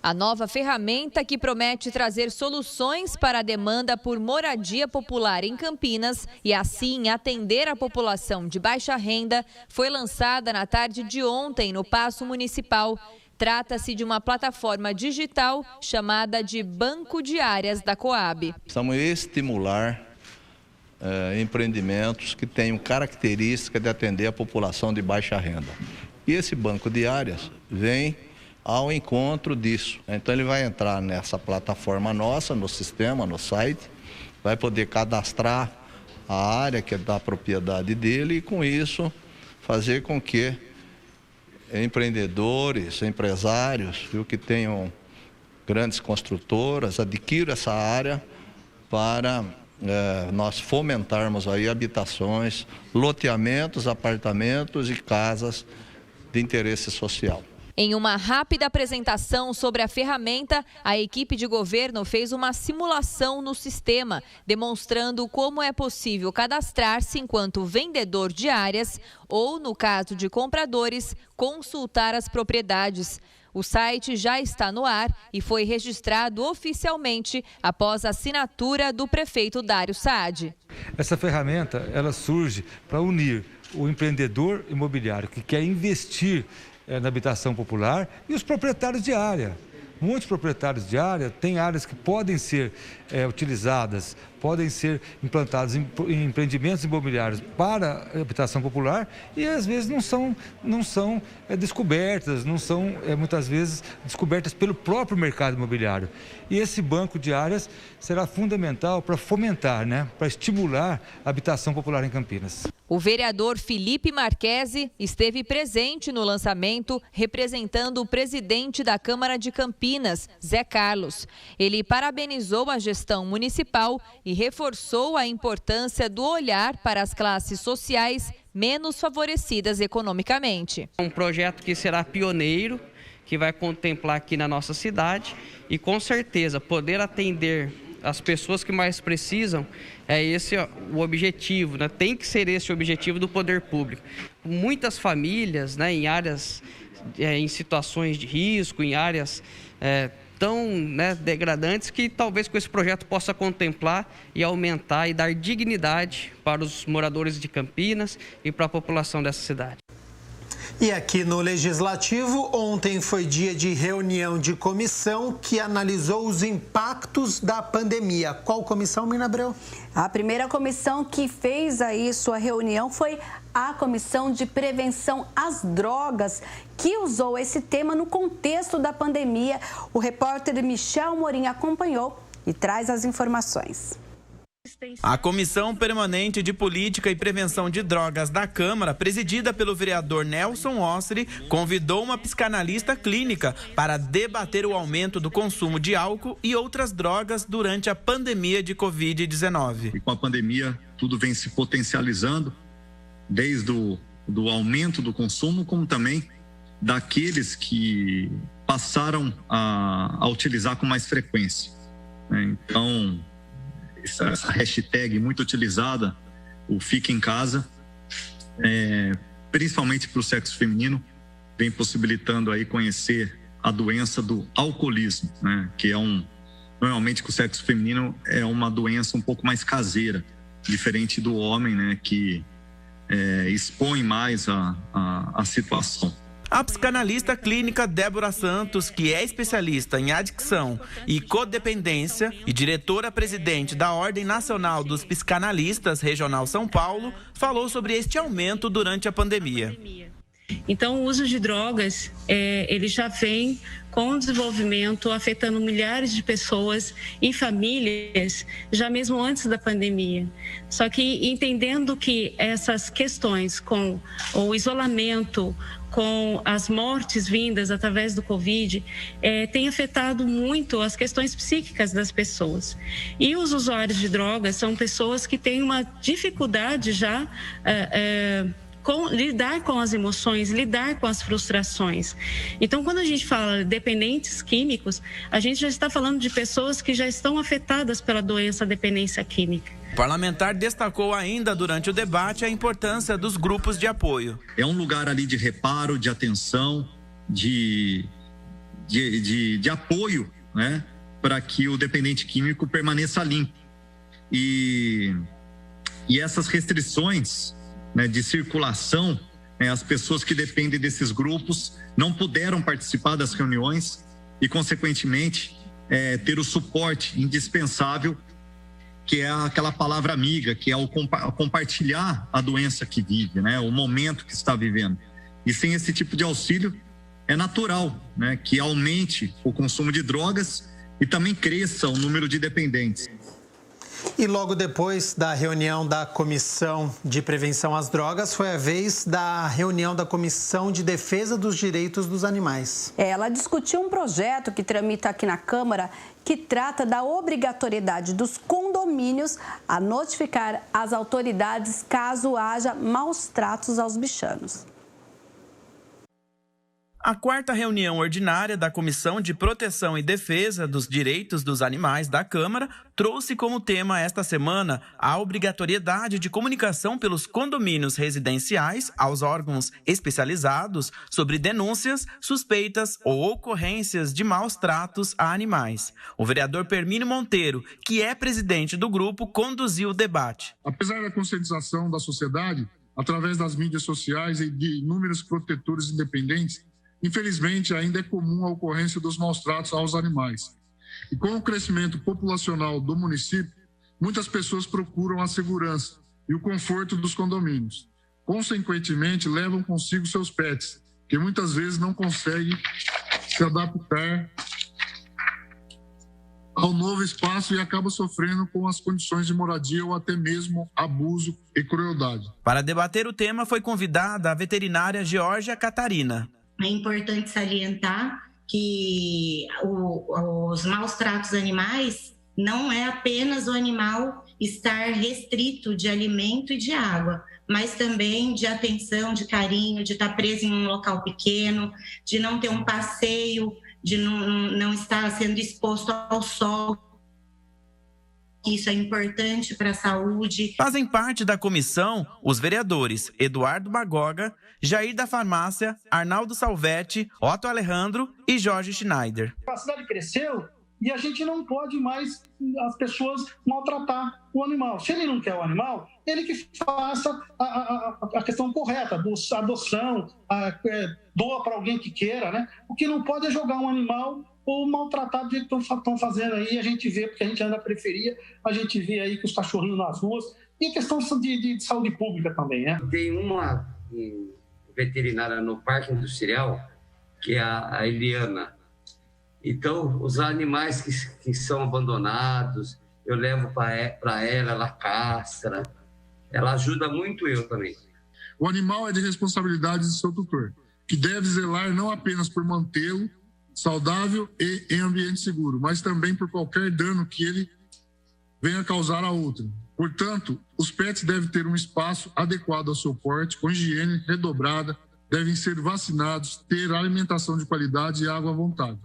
S11: A nova ferramenta, que promete trazer soluções para a demanda por moradia popular em Campinas e assim atender a população de baixa renda, foi lançada na tarde de ontem no Paço Municipal. Trata-se de uma plataforma digital chamada de Banco de Áreas da Coab.
S12: Estamos a estimular empreendimentos que tenham característica de atender a população de baixa renda. E esse banco de áreas vem ao encontro disso. Então ele vai entrar nessa plataforma nossa, no sistema, no site, vai poder cadastrar a área que é da propriedade dele e com isso fazer com que empreendedores, empresários, que tenham grandes construtoras, adquiram essa área para nós fomentarmos aí habitações, loteamentos, apartamentos e casas de interesse social.
S11: Em uma rápida apresentação sobre a ferramenta, a equipe de governo fez uma simulação no sistema, demonstrando como é possível cadastrar-se enquanto vendedor de áreas ou, no caso de compradores, consultar as propriedades. O site já está no ar e foi registrado oficialmente após a assinatura do prefeito Dário Saad.
S13: Essa ferramenta, ela surge para unir o empreendedor imobiliário que quer investir na habitação popular e os proprietários de área. Muitos proprietários de área têm áreas que podem ser utilizadas, podem ser implantadas em empreendimentos imobiliários para habitação popular e às vezes não são descobertas, não são muitas vezes descobertas pelo próprio mercado imobiliário. E esse banco de áreas será fundamental para fomentar, para estimular a habitação popular em Campinas.
S11: O vereador Felipe Marquesi esteve presente no lançamento, representando o presidente da Câmara de Campinas, Zé Carlos. Ele parabenizou a gestão municipal e reforçou a importância do olhar para as classes sociais menos favorecidas economicamente.
S14: Um projeto que será pioneiro, que vai contemplar aqui na nossa cidade e com certeza poder atender as pessoas que mais precisam, é esse o objetivo, Tem que ser esse o objetivo do poder público. Muitas famílias, em áreas, em situações de risco, em áreas tão degradantes que talvez com esse projeto possa contemplar e aumentar e dar dignidade para os moradores de Campinas e para a população dessa cidade.
S4: E aqui no Legislativo, ontem foi dia de reunião de comissão que analisou os impactos da pandemia. Qual comissão, Mina Abreu?
S5: A primeira comissão que fez aí sua reunião foi a Comissão de Prevenção às Drogas, que usou esse tema no contexto da pandemia. O repórter Michel Morim acompanhou e traz as informações.
S15: A Comissão Permanente de Política e Prevenção de Drogas da Câmara, presidida pelo vereador Nelson Osseri, convidou uma psicanalista clínica para debater o aumento do consumo de álcool e outras drogas durante a pandemia de Covid-19.
S16: E com a pandemia, tudo vem se potencializando, desde do aumento do consumo, como também daqueles que passaram a utilizar com mais frequência. Então, essa hashtag muito utilizada, o Fica em Casa, principalmente para o sexo feminino, vem possibilitando aí conhecer a doença do alcoolismo, que normalmente com o sexo feminino é uma doença um pouco mais caseira, diferente do homem, que expõe mais a situação.
S15: A psicanalista clínica Débora Santos, que é especialista em adicção e codependência e diretora-presidente da Ordem Nacional dos Psicanalistas Regional São Paulo, falou sobre este aumento durante a pandemia.
S17: Então, o uso de drogas, ele já vem com o desenvolvimento afetando milhares de pessoas e famílias, já mesmo antes da pandemia. Só que entendendo que essas questões com o isolamento, com as mortes vindas através do Covid, tem afetado muito as questões psíquicas das pessoas. E os usuários de drogas são pessoas que têm uma dificuldade já lidar com as emoções, lidar com as frustrações. Então, quando a gente fala de dependentes químicos, a gente já está falando de pessoas que já estão afetadas pela doença dependência química.
S15: O parlamentar destacou ainda durante o debate a importância dos grupos de apoio.
S16: É um lugar ali de reparo, de atenção, de apoio, né, para que o dependente químico permaneça limpo. E essas restrições, né, de circulação, as pessoas que dependem desses grupos não puderam participar das reuniões e, consequentemente, ter o suporte indispensável, que é aquela palavra amiga, que é o compartilhar a doença que vive, né, o momento que está vivendo. E sem esse tipo de auxílio, é natural, né, que aumente o consumo de drogas e também cresça o número de dependentes.
S4: E logo depois da reunião da Comissão de Prevenção às Drogas, foi a vez da reunião da Comissão de Defesa dos Direitos dos Animais.
S5: Ela discutiu um projeto que tramita aqui na Câmara que trata da obrigatoriedade dos condomínios a notificar as autoridades caso haja maus tratos aos bichanos.
S15: A quarta reunião ordinária da Comissão de Proteção e Defesa dos Direitos dos Animais da Câmara trouxe como tema esta semana a obrigatoriedade de comunicação pelos condomínios residenciais aos órgãos especializados sobre denúncias, suspeitas ou ocorrências de maus tratos a animais. O vereador Permínio Monteiro, que é presidente do grupo, conduziu o debate.
S18: Apesar da conscientização da sociedade, através das mídias sociais e de inúmeros protetores independentes, infelizmente, ainda é comum a ocorrência dos maus-tratos aos animais. E com o crescimento populacional do município, muitas pessoas procuram a segurança e o conforto dos condomínios. Consequentemente, levam consigo seus pets, que muitas vezes não conseguem se adaptar ao novo espaço e acabam sofrendo com as condições de moradia ou até mesmo abuso e crueldade.
S15: Para debater o tema, foi convidada a veterinária Georgia Catarina.
S19: É importante salientar que os maus tratos animais não é apenas o animal estar restrito de alimento e de água, mas também de atenção, de carinho, de estar preso em um local pequeno, de não ter um passeio, de não estar sendo exposto ao sol. Isso é importante para a saúde.
S15: Fazem parte da comissão os vereadores Eduardo Bagoga, Jair da Farmácia, Arnaldo Salvetti, Otto Alejandro e Jorge Schneider.
S20: A cidade cresceu e a gente não pode mais as pessoas maltratar o animal. Se ele não quer o animal, ele que faça a questão correta, a adoção, doa para alguém que queira, né? O que não pode é jogar um animal ou maltratado do jeito que estão fazendo aí, a gente vê, porque a gente anda na periferia, a gente vê aí que os cachorrinhos nas ruas, e a questão de saúde pública também, né?
S21: Tem uma veterinária no Parque Industrial, que é a Eliana. Então, os animais que são abandonados, eu levo para ela castra, ela ajuda muito eu também.
S18: O animal é de responsabilidade do seu tutor, que deve zelar não apenas por mantê-lo saudável e em ambiente seguro, mas também por qualquer dano que ele venha causar a outro. Portanto, os pets devem ter um espaço adequado ao seu porte, com higiene redobrada, devem ser vacinados, ter alimentação de qualidade e água à vontade.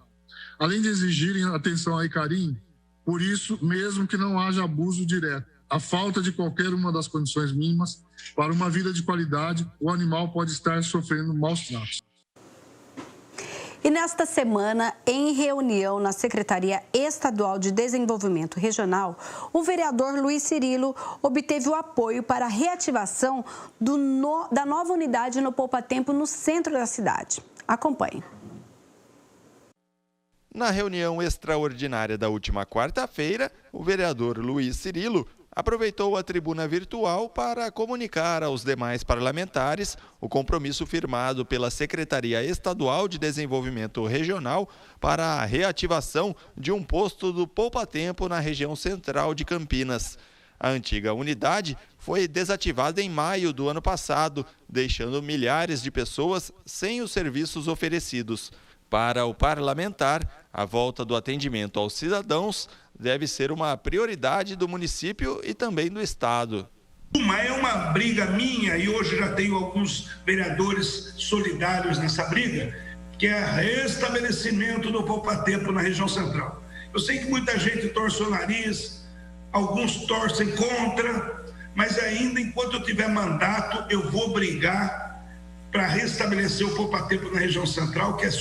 S18: Além de exigirem atenção e carinho, por isso, mesmo que não haja abuso direto, a falta de qualquer uma das condições mínimas para uma vida de qualidade, o animal pode estar sofrendo maus tratos.
S5: E nesta semana, em reunião na Secretaria Estadual de Desenvolvimento Regional, o vereador Luiz Cirilo obteve o apoio para a reativação da nova unidade no Poupa Tempo no centro da cidade. Acompanhe.
S2: Na reunião extraordinária da última quarta-feira, o vereador Luiz Cirilo aproveitou a tribuna virtual para comunicar aos demais parlamentares o compromisso firmado pela Secretaria Estadual de Desenvolvimento Regional para a reativação de um posto do poupa-tempo na região central de Campinas. A antiga unidade foi desativada em maio do ano passado, deixando milhares de pessoas sem os serviços oferecidos. Para o parlamentar, a volta do atendimento aos cidadãos deve ser uma prioridade do município e também do Estado.
S1: É uma briga minha, e hoje já tenho alguns vereadores solidários nessa briga, que é o restabelecimento do poupa-tempo na região central. Eu sei que muita gente torce o nariz, alguns torcem contra, mas ainda enquanto eu tiver mandato, eu vou brigar para restabelecer o poupa-tempo na região central, que é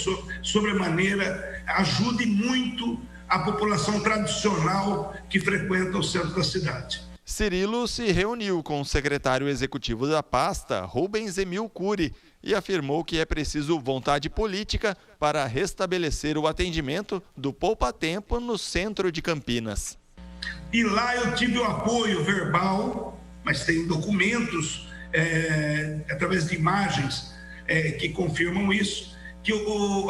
S1: sobremaneira, ajude muito a população tradicional que frequenta o centro da cidade.
S2: Cirilo se reuniu com o secretário executivo da pasta, Rubens Emil Cury, e afirmou que é preciso vontade política para restabelecer o atendimento do poupa-tempo no centro de Campinas.
S1: E lá eu tive o apoio verbal, mas tem documentos, através de imagens que confirmam isso, que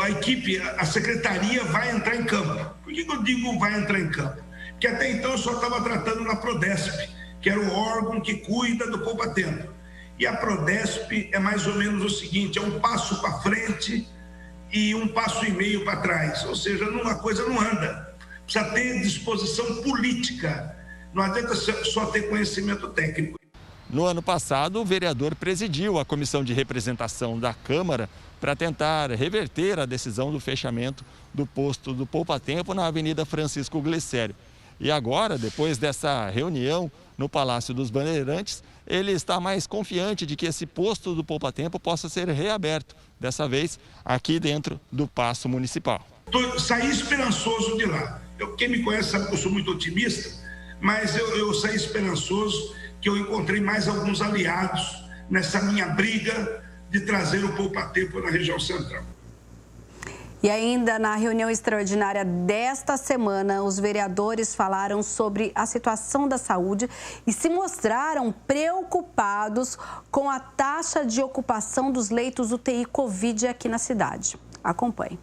S1: a equipe, a secretaria vai entrar em campo. Por que eu digo vai entrar em campo? Porque até então eu só estava tratando na Prodesp, que era o órgão que cuida do poupa-tempo. E a Prodesp é mais ou menos o seguinte, é um passo para frente e um passo e meio para trás. Ou seja, uma coisa não anda. Precisa ter disposição política. Não adianta só ter conhecimento técnico.
S2: No ano passado, o vereador presidiu a Comissão de Representação da Câmara para tentar reverter a decisão do fechamento do posto do poupa-tempo na Avenida Francisco Glicério. E agora, depois dessa reunião no Palácio dos Bandeirantes, ele está mais confiante de que esse posto do poupa-tempo possa ser reaberto, dessa vez aqui dentro do Paço Municipal.
S1: Saí esperançoso de lá. Quem me conhece sabe que eu sou muito otimista, mas eu saí esperançoso que eu encontrei mais alguns aliados nessa minha briga de trazer o poupa-tempo na região central.
S5: E ainda na reunião extraordinária desta semana, os vereadores falaram sobre a situação da saúde e se mostraram preocupados com a taxa de ocupação dos leitos UTI Covid aqui na cidade. Acompanhe.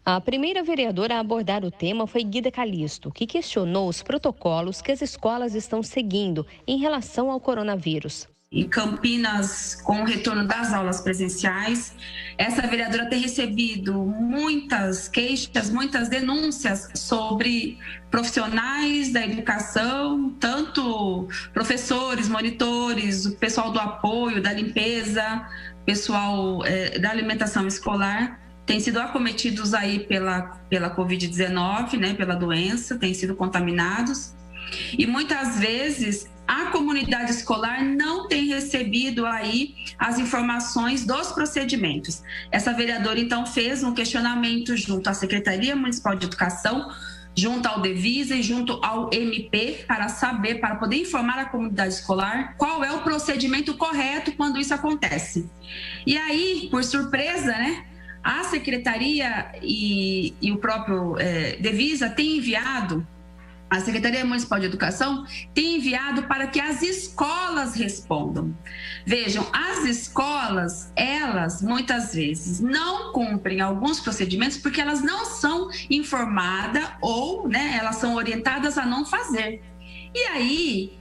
S22: A primeira vereadora a abordar o tema foi Guida Calisto, que questionou os protocolos que as escolas estão seguindo em relação ao coronavírus.
S23: Em Campinas, com o retorno das aulas presenciais, essa vereadora tem recebido muitas queixas, muitas denúncias sobre profissionais da educação, tanto professores, monitores, o pessoal do apoio, da limpeza, pessoal da alimentação escolar, têm sido acometidos aí pela Covid-19, né, pela doença, têm sido contaminados. E muitas vezes a comunidade escolar não tem recebido aí as informações dos procedimentos. Essa vereadora, então, fez um questionamento junto à Secretaria Municipal de Educação, junto ao Devisa e junto ao MP, para poder informar a comunidade escolar qual é o procedimento correto quando isso acontece. E aí, por surpresa, né, a Secretaria e o próprio Devisa têm enviado, a Secretaria Municipal de Educação tem enviado para que as escolas respondam. Vejam, as escolas, elas muitas vezes não cumprem alguns procedimentos porque elas não são informadas ou, né, elas são orientadas a não fazer. E aí,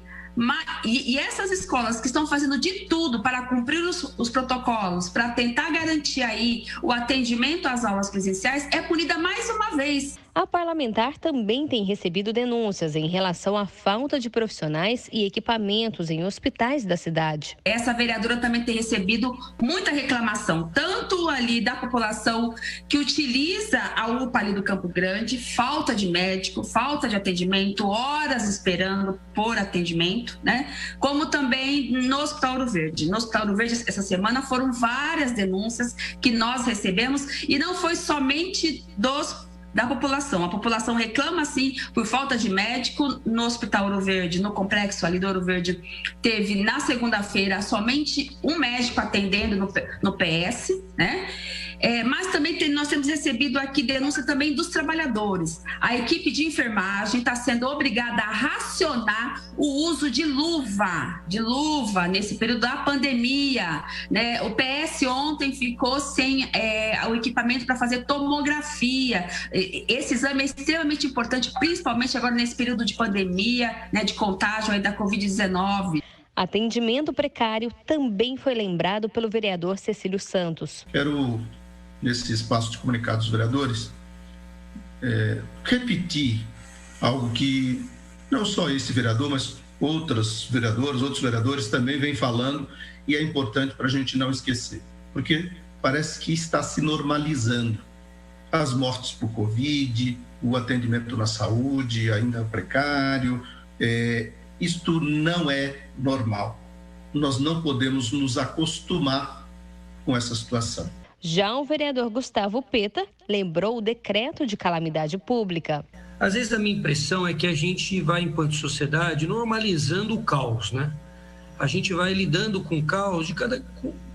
S23: e essas escolas que estão fazendo de tudo para cumprir os protocolos, para tentar garantir aí o atendimento às aulas presenciais, é punida mais uma vez.
S22: A parlamentar também tem recebido denúncias em relação à falta de profissionais e equipamentos em hospitais da cidade.
S23: Essa vereadora também tem recebido muita reclamação, tanto ali da população que utiliza a UPA ali do Campo Grande, falta de médico, falta de atendimento, horas esperando por atendimento, né? Como também no Hospital Ouro Verde. No Hospital Ouro Verde, essa semana, foram várias denúncias que nós recebemos e não foi somente da população. A população reclama, sim, por falta de médico. No Hospital Ouro Verde, no complexo ali do Ouro Verde, teve na segunda-feira somente um médico atendendo no PS, né? Mas também nós temos recebido aqui denúncia também dos trabalhadores. A equipe de enfermagem está sendo obrigada a racionar o uso de luva nesse período da pandemia, né? O PS ontem ficou sem o equipamento para fazer tomografia. Esse exame é extremamente importante, principalmente agora nesse período de pandemia, né, de contágio aí da Covid-19.
S22: Atendimento precário também foi lembrado pelo vereador Cecílio Santos.
S3: Quero, nesse espaço de comunicado dos vereadores, repetir algo que não só esse vereador, mas outros vereadores também vêm falando, e é importante para a gente não esquecer, porque parece que está se normalizando as mortes por Covid, o atendimento na saúde ainda precário. Isto não é normal. Nós não podemos nos acostumar com essa situação.
S22: Já o vereador Gustavo Peta lembrou o decreto de calamidade pública.
S7: Às vezes a minha impressão é que a gente vai, enquanto sociedade, normalizando o caos, né? A gente vai lidando com o caos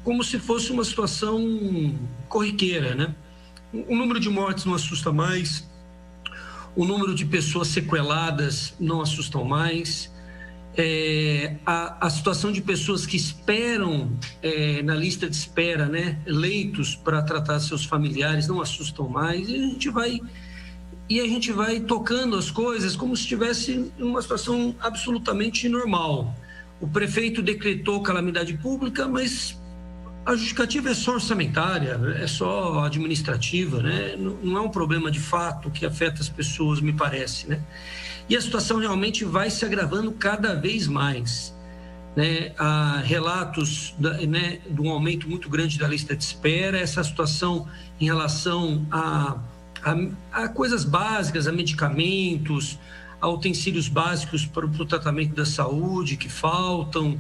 S7: como se fosse uma situação corriqueira, né? O número de mortes não assusta mais, o número de pessoas sequeladas não assustam mais, a situação de pessoas que esperam na lista de espera, né, leitos para tratar seus familiares não assustam mais, e a gente vai tocando as coisas como se estivesse uma situação absolutamente normal. O prefeito decretou calamidade pública, mas a justificativa é só orçamentária, é só administrativa, né? Não é um problema de fato que afeta as pessoas, me parece, né? E a situação realmente vai se agravando cada vez mais, né? Há relatos de um aumento muito grande da lista de espera, essa situação em relação a coisas básicas, a medicamentos, a utensílios básicos para o tratamento da saúde que faltam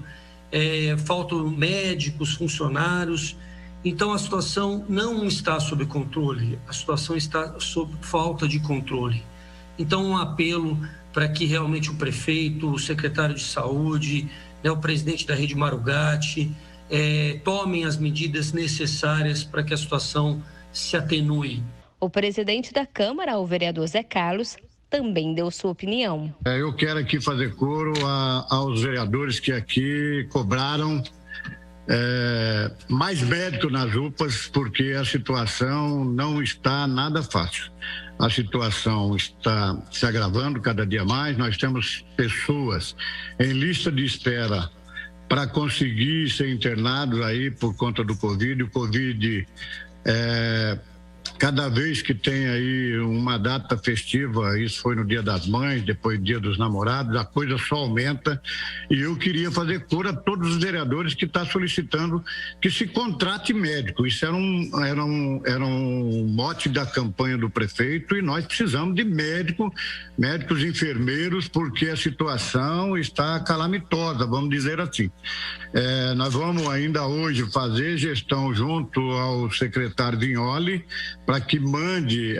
S7: médicos, funcionários. Então a situação não está sob controle, a situação está sob falta de controle. Então um apelo para que realmente o prefeito, o secretário de saúde, o presidente da Rede Marugatti tomem as medidas necessárias para que a situação se atenue.
S22: O presidente da Câmara, o vereador Zé Carlos, também deu sua opinião.
S8: Eu quero aqui fazer coro aos vereadores que aqui cobraram mais médicos nas UPAs, porque a situação não está nada fácil. A situação está se agravando cada dia mais. Nós temos pessoas em lista de espera para conseguir ser internados aí por conta do Covid. O Covid cada vez que tem aí uma data festiva, isso foi no Dia das Mães, depois Dia dos Namorados, a coisa só aumenta. E eu queria fazer coro a todos os vereadores que estão solicitando que se contrate médico. Isso era um mote da campanha do prefeito, e nós precisamos de médicos, enfermeiros, porque a situação está calamitosa, vamos dizer assim. Nós vamos ainda hoje fazer gestão junto ao secretário Vignoli para que mande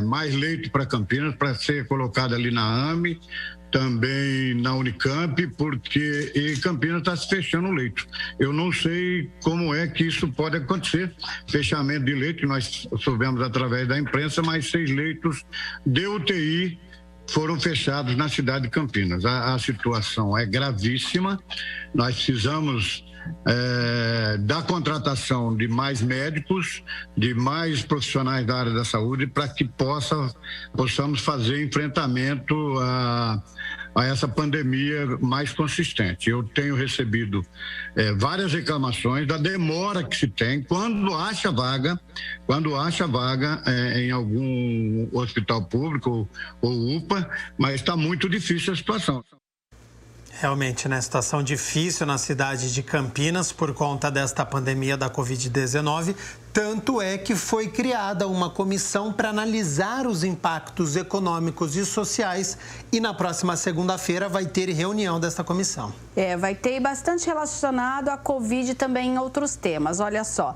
S8: mais leito para Campinas, para ser colocado ali na AME, também na Unicamp, porque Campinas está se fechando o leito. Eu não sei como é que isso pode acontecer, fechamento de leito, que nós soubemos através da imprensa, mas 6 leitos de UTI foram fechados na cidade de Campinas. A situação é gravíssima, nós precisamos da contratação de mais médicos, de mais profissionais da área da saúde, para que possamos fazer enfrentamento a essa pandemia mais consistente. Eu tenho recebido várias reclamações da demora que se tem quando acha vaga em algum hospital público ou UPA, mas está muito difícil a situação.
S4: Realmente, né? Situação difícil na cidade de Campinas por conta desta pandemia da Covid-19. Tanto é que foi criada uma comissão para analisar os impactos econômicos e sociais, e na próxima segunda-feira vai ter reunião desta comissão.
S5: Vai ter bastante relacionado à Covid também em outros temas. Olha só.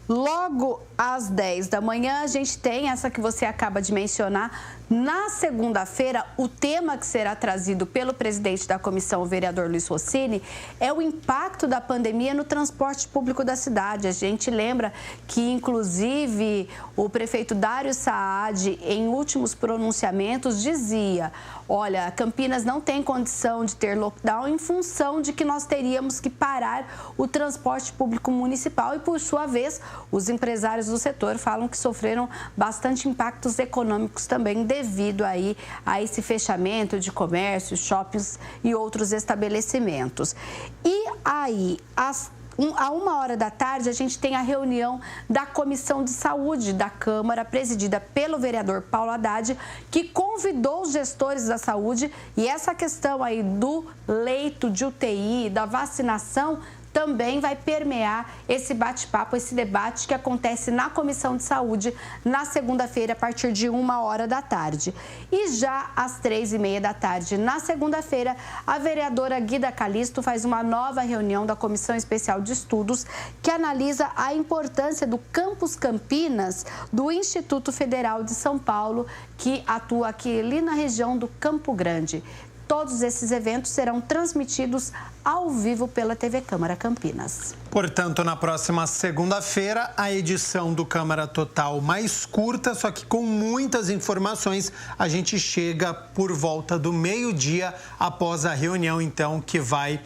S5: Logo às 10 da manhã, a gente tem essa que você acaba de mencionar, Na segunda-feira, o tema que será trazido pelo presidente da comissão, o vereador Luiz Rossini, é o impacto da pandemia no transporte público da cidade. A gente lembra que, inclusive, o prefeito Dário Saad, em últimos pronunciamentos, dizia: olha, Campinas não tem condição de ter lockdown em função de que nós teríamos que parar o transporte público municipal e, por sua vez, os empresários do setor falam que sofreram bastante impactos econômicos também devido aí a esse fechamento de comércio, shoppings e outros estabelecimentos. E aí, a 1h da tarde, a gente tem a reunião da Comissão de Saúde da Câmara, presidida pelo vereador Paulo Haddad, que convidou os gestores da saúde, e essa questão aí do leito de UTI, da vacinação, também vai permear esse bate-papo, esse debate que acontece na Comissão de Saúde na segunda-feira, a partir de 1h da tarde. E já às 3h30 da tarde, na segunda-feira, a vereadora Guida Calisto faz uma nova reunião da Comissão Especial de Estudos que analisa a importância do Campus Campinas do Instituto Federal de São Paulo, que atua aqui ali na região do Campo Grande. Todos esses eventos serão transmitidos ao vivo pela TV Câmara Campinas.
S4: Portanto, na próxima segunda-feira, a edição do Câmara Total mais curta, só que com muitas informações. A gente chega por volta do meio-dia, após a reunião, então, que vai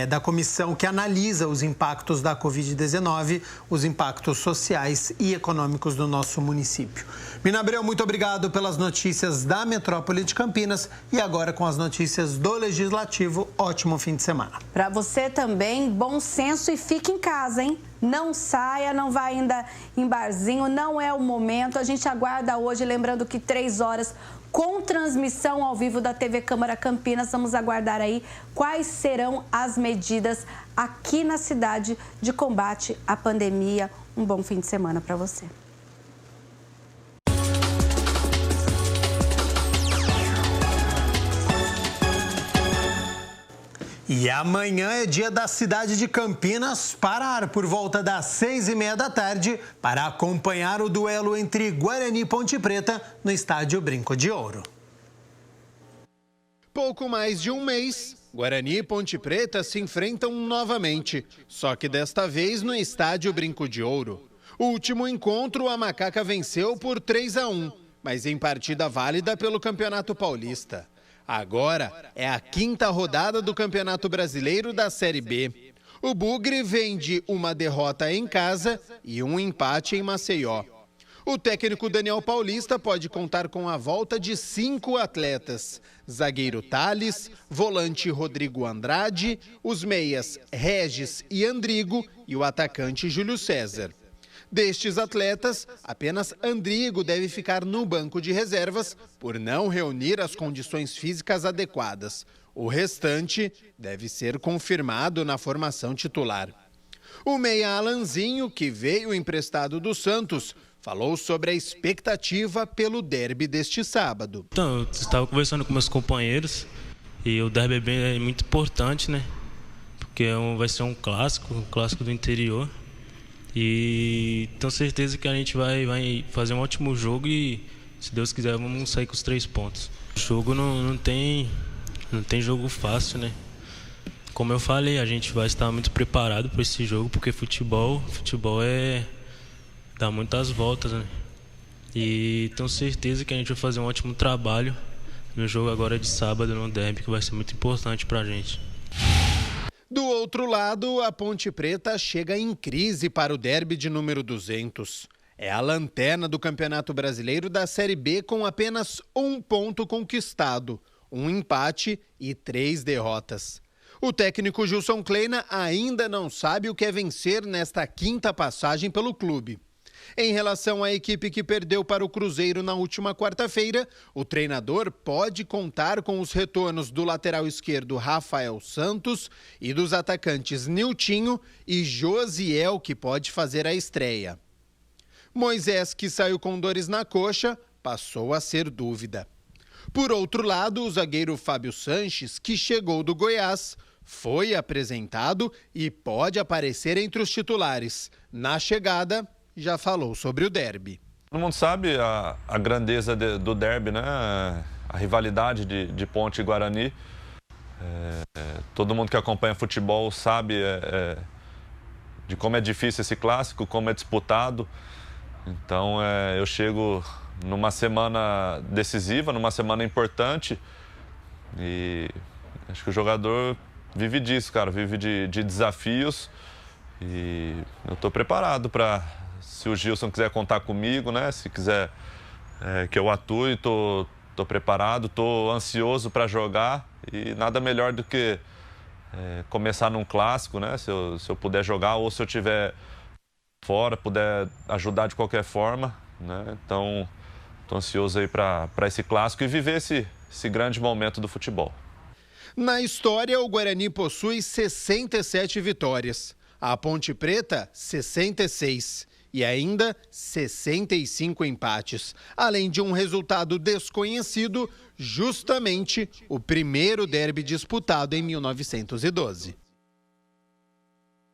S4: da comissão que analisa os impactos da Covid-19, os impactos sociais e econômicos do nosso município. Mina Abreu, muito obrigado pelas notícias da Metrópole de Campinas e agora com as notícias do Legislativo. Ótimo fim de semana.
S5: Para você também, bom senso e fique em casa, hein? Não saia, não vá ainda em barzinho, não é o momento. A gente aguarda hoje, lembrando que 3 horas com transmissão ao vivo da TV Câmara Campinas. Vamos aguardar aí quais serão as medidas aqui na cidade de combate à pandemia. Um bom fim de semana para você.
S4: E amanhã é dia da cidade de Campinas parar por volta das 6h30 da tarde para acompanhar o duelo entre Guarani e Ponte Preta no estádio Brinco de Ouro.
S6: Pouco mais de um mês, Guarani e Ponte Preta se enfrentam novamente, só que desta vez no estádio Brinco de Ouro. O último encontro, a Macaca venceu por 3-1, mas em partida válida pelo Campeonato Paulista. Agora é a 5ª rodada do Campeonato Brasileiro da Série B. O Bugre vem de uma derrota em casa e um empate em Maceió. O técnico Daniel Paulista pode contar com a volta de 5 atletas: zagueiro Thales, volante Rodrigo Andrade, os meias Regis e Andrigo e o atacante Júlio César. Destes atletas, apenas Andrigo deve ficar no banco de reservas por não reunir as condições físicas adequadas. O restante deve ser confirmado na formação titular. O meia Alanzinho, que veio emprestado do Santos, falou sobre a expectativa pelo derby deste sábado.
S9: Então, eu estava conversando com meus companheiros e o derby é muito importante, né? Porque vai ser um clássico do interior. E tenho certeza que a gente vai fazer um ótimo jogo e, se Deus quiser, vamos sair com os 3 pontos. O jogo não tem jogo fácil, né? Como eu falei, a gente vai estar muito preparado para esse jogo, porque futebol dá muitas voltas, né? E tenho certeza que a gente vai fazer um ótimo trabalho no jogo agora de sábado no derby, que vai ser muito importante para a gente.
S6: Do outro lado, a Ponte Preta chega em crise para o derby de número 200. É a lanterna do Campeonato Brasileiro da Série B com apenas 1 ponto conquistado, 1 empate e 3 derrotas. O técnico Gilson Kleina ainda não sabe o que é vencer nesta 5ª passagem pelo clube. Em relação à equipe que perdeu para o Cruzeiro na última quarta-feira, o treinador pode contar com os retornos do lateral esquerdo Rafael Santos e dos atacantes Niltinho e Josiel, que pode fazer a estreia. Moisés, que saiu com dores na coxa, passou a ser dúvida. Por outro lado, o zagueiro Fábio Sanches, que chegou do Goiás, foi apresentado e pode aparecer entre os titulares. Na chegada, já falou sobre o derby.
S10: Todo mundo sabe a grandeza do derby, né? A rivalidade de Ponte e Guarani. Todo mundo que acompanha futebol sabe de como é difícil esse clássico, como é disputado. Então, eu chego numa semana decisiva, numa semana importante, e acho que o jogador vive disso, cara, vive de desafios, e eu estou preparado para, se o Gilson quiser contar comigo, né, se quiser que eu atue, estou preparado, estou ansioso para jogar, e nada melhor do que começar num clássico, né, se eu puder jogar, ou se eu estiver fora, puder ajudar de qualquer forma, né, então estou ansioso aí para esse clássico e viver esse grande momento do futebol.
S6: Na história, o Guarani possui 67 vitórias, a Ponte Preta 66 e ainda 65 empates, além de um resultado desconhecido, justamente o primeiro derby disputado em 1912.